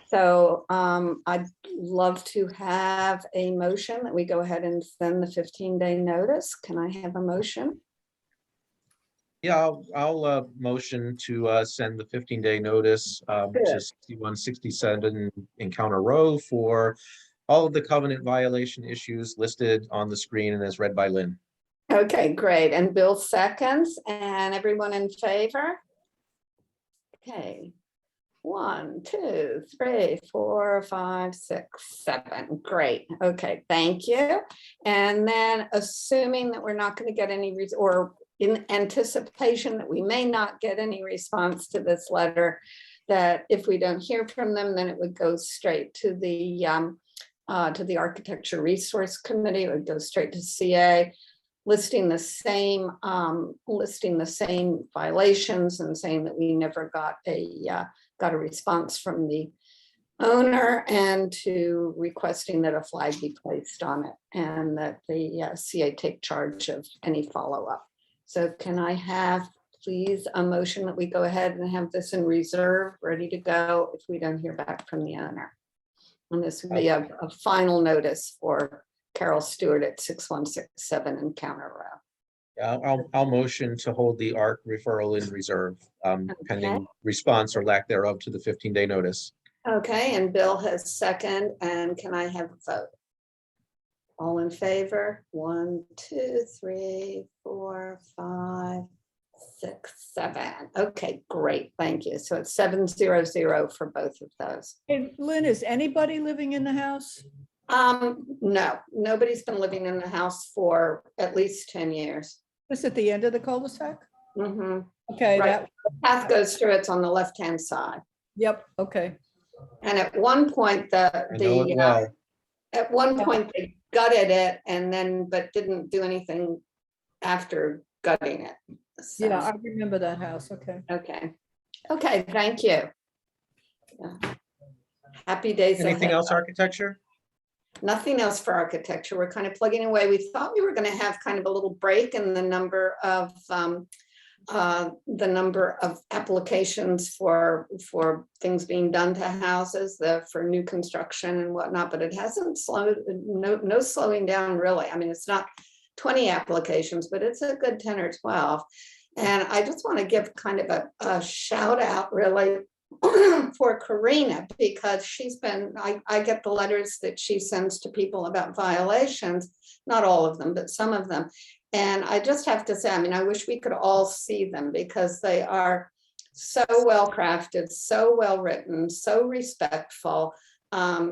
So I'd love to have a motion that we go ahead and send the 15-day notice. Can I have a motion? Yeah, I'll motion to send the 15-day notice to Good. 6167 Encounter Row for all of the covenant violation issues listed on the screen and as read by Lynn. Okay, great. And Bill seconds, and everyone in favor? Okay. 1, 2, 3, 4, 5, 6, 7. Great. Okay, thank you. And then assuming that we're not going to get any, or in anticipation that we may not get any response to this letter, that if we don't hear from them, then it would go straight to the Architecture Resource Committee. It would go straight to CA. Listing the same violations and saying that we never got a response from the owner, and to requesting that a flag be placed on it and that the CA take charge of any follow-up. So can I have, please, a motion that we go ahead and have this in reserve, ready to go if we don't hear back from the owner? And this would be a final notice for Carol Stewart at 6167 Encounter Row. Yeah, I'll motion to hold the ARC referral in reserve pending response or lack thereof to the 15-day notice. Okay, and Bill has second, and can I have a vote? All in favor? 1, 2, 3, 4, 5, 6, 7. Okay, great, thank you. So it's 700 for both of those. Hey, Lynn, is anybody living in the house? No, nobody's been living in the house for at least 10 years. Just at the end of the cul-de-sac? Mhm. Okay, Right. that, The path goes through, it's on the left-hand side. yep, okay. And at one point, I know it well. at one point they gutted it and then, but didn't do anything after gutting it. So, Yeah, I remember that house, okay. okay. Okay, thank you. Yeah. Happy days Anything ahead. else, architecture? Nothing else for architecture. We're kind of plugging away. We thought we were going to have kind of a little break in the number of applications for things being done to houses, for new construction and whatnot, but it hasn't slowed, no slowing down really. I mean, it's not 20 applications, but it's a good 10 or 12. And I just want to give kind of a shout out really for Karina, because she's been, I get the letters that she sends to people about violations, not all of them, but some of them. And I just have to say, I mean, I wish we could all see them because they are so well crafted, so well written, so respectful.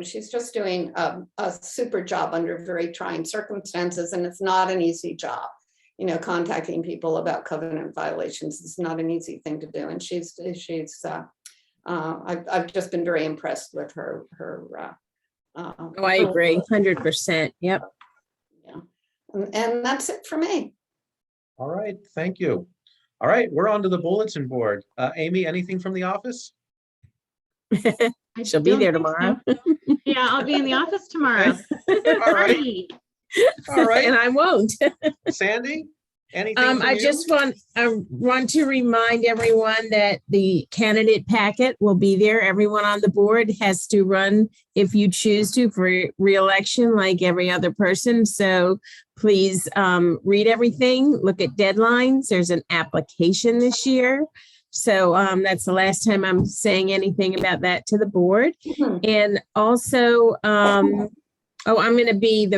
She's just doing a super job under very trying circumstances, and it's not an easy job. You know, contacting people about covenant violations is not an easy thing to do. And I've just been very impressed with her Oh, I agree, 100%. Yep. Yeah. And that's it for me. All right, thank you. All right, we're on to the bulletin board. Amy, anything from the office? She'll be don't there think tomorrow. so. Yeah, I'll be in the office tomorrow. All right, Party. all right. And I won't. Sandy, anything from I you? just want to remind everyone that the candidate packet will be there. Everyone on the board has to run, if you choose to, for reelection like every other person. So please read everything, look at deadlines. There's an application this year. So that's the last time I'm saying anything about that to the board. And also, I'm going to be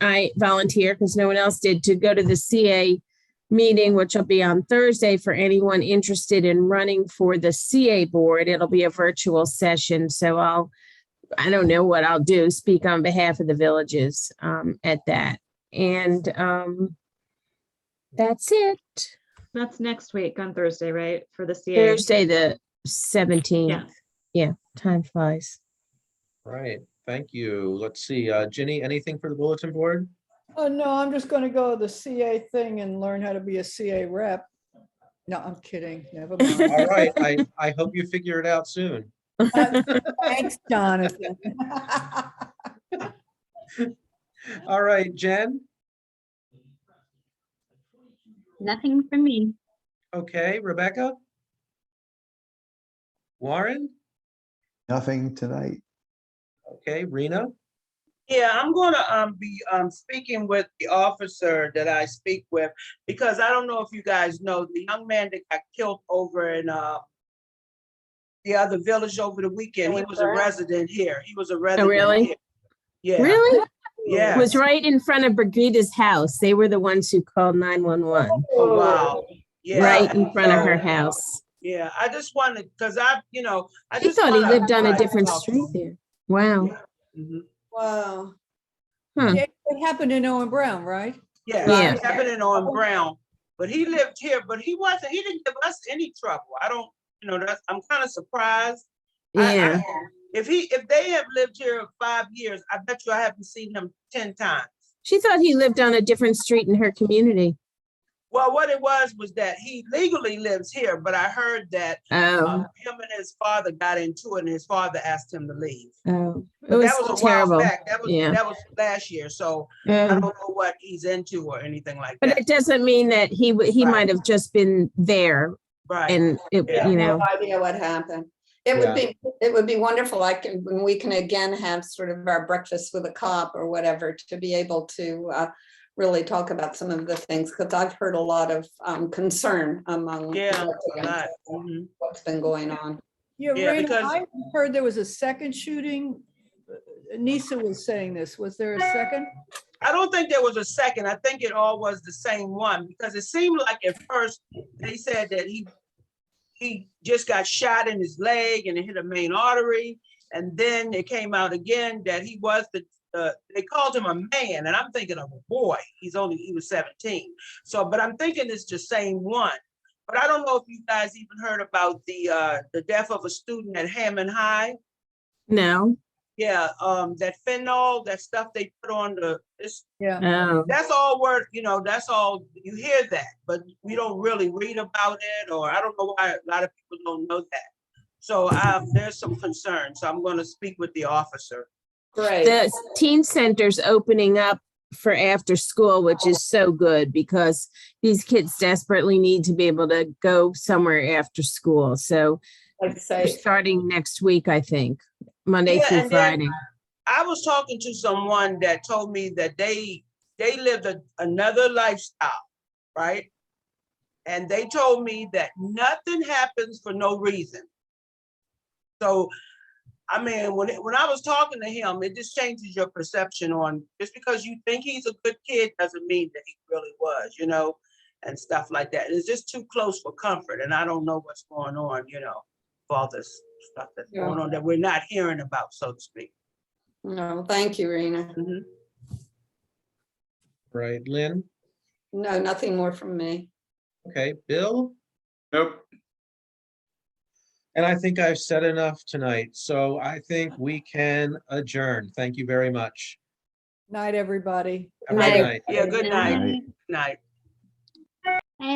I volunteer because no one else did, to go to the CA meeting, which will be on Thursday for anyone interested in running for the CA board. It'll be a virtual session. So I don't know what I'll do, speak on behalf of the villages at that. And that's it. That's next week on Thursday, right? For the CA. Thursday, the 17th. Yeah. Yeah, time flies. Right, thank you. Let's see, Ginny, anything for the bulletin board? Oh, no, I'm just going to go to the CA thing and learn how to be a CA rep. No, I'm kidding. Never mind. All right, I hope you figure it out soon. Thanks, Jonathan. All right, Jen, Nothing from me. okay, Rebecca? Warren? Nothing tonight. Okay, Rena? Yeah, I'm gonna be speaking with the officer that I speak with, because I don't know if you guys know, the young man that got killed over in the other village over the weekend, he was a resident here. He was a resident. really? here. Yeah. Really? Yeah. It was right in front of Brigida's house. They were the ones who called 911, Oh, wow. Yeah. right in front of her So, house. Yeah, I just wanted, because I I just thought he wanna, lived on a like, different talk to street him. there. Wow. Mhm. Wow. Huh. Yeah, it happened in Owen Brown, right? Yeah, Yeah. it happened on Brown, but he lived here, but he didn't give us any trouble. I don't, I'm kind of surprised. Yeah. If they have lived here 5 years, I bet you I haven't seen him 10 times. She thought he lived on a different street in her community. Well, what it was that he legally lives here, but I heard that Oh, him and his father got into it and his father asked him to leave. oh, it But was that was a terrible. while back. That Yeah. was last year. So I Yeah. don't know what he's into or anything like But that. it doesn't mean that he Right. might have just been there Right. and it, Yeah. you No know. idea what happened. Yeah. It would be wonderful, like, when we can again have sort of our breakfast with a cop or whatever, to be able to really talk about some of the things, because I've heard a lot of concern among Yeah, a residents lot. of Mhm. what's been going on. Yeah, Yeah, Raina, because- I heard there was a second shooting. Nisa was saying this. Was there a second? I don't think there was a second. I think it all was the same one, because it seemed like at first they said that he just got shot in his leg and it hit a main artery. And then it came out again that he was they called him a man, and I'm thinking of a boy. He was 17. So, but I'm thinking it's the same one. But I don't know if you guys even heard about the death of a student at Hammond High. No. Yeah, that fentanyl, that stuff they put on Yeah. Oh, that's all word, that's all, you hear that, but we don't really read about it, or I don't know why a lot of people don't know that. So there's some concern, so I'm gonna speak with the officer. Great. the teen center's opening up for after school, which is so good because these kids desperately need to be able to go somewhere after school. So Like we're say, starting next week, I think, Monday Yeah, through and then- Friday. I was talking to someone that told me that they lived another lifestyle, right? And they told me that nothing happens for no reason. So, I mean, when I was talking to him, it just changes your perception on, just because you think he's a good kid doesn't mean that he really was, and stuff like that. It's just too close for comfort, and I don't know what's going on, with all this stuff that's Yeah. going on that we're not hearing about, so to speak. no, thank you, Rena. Mhm. Right, Lynn? No, nothing more from me. Okay, Bill? Nope. And I think I've said enough tonight, so I think we can adjourn. Thank you very much. Night, everybody. Have a good Night. night. Yeah, good Good night. Right. Night.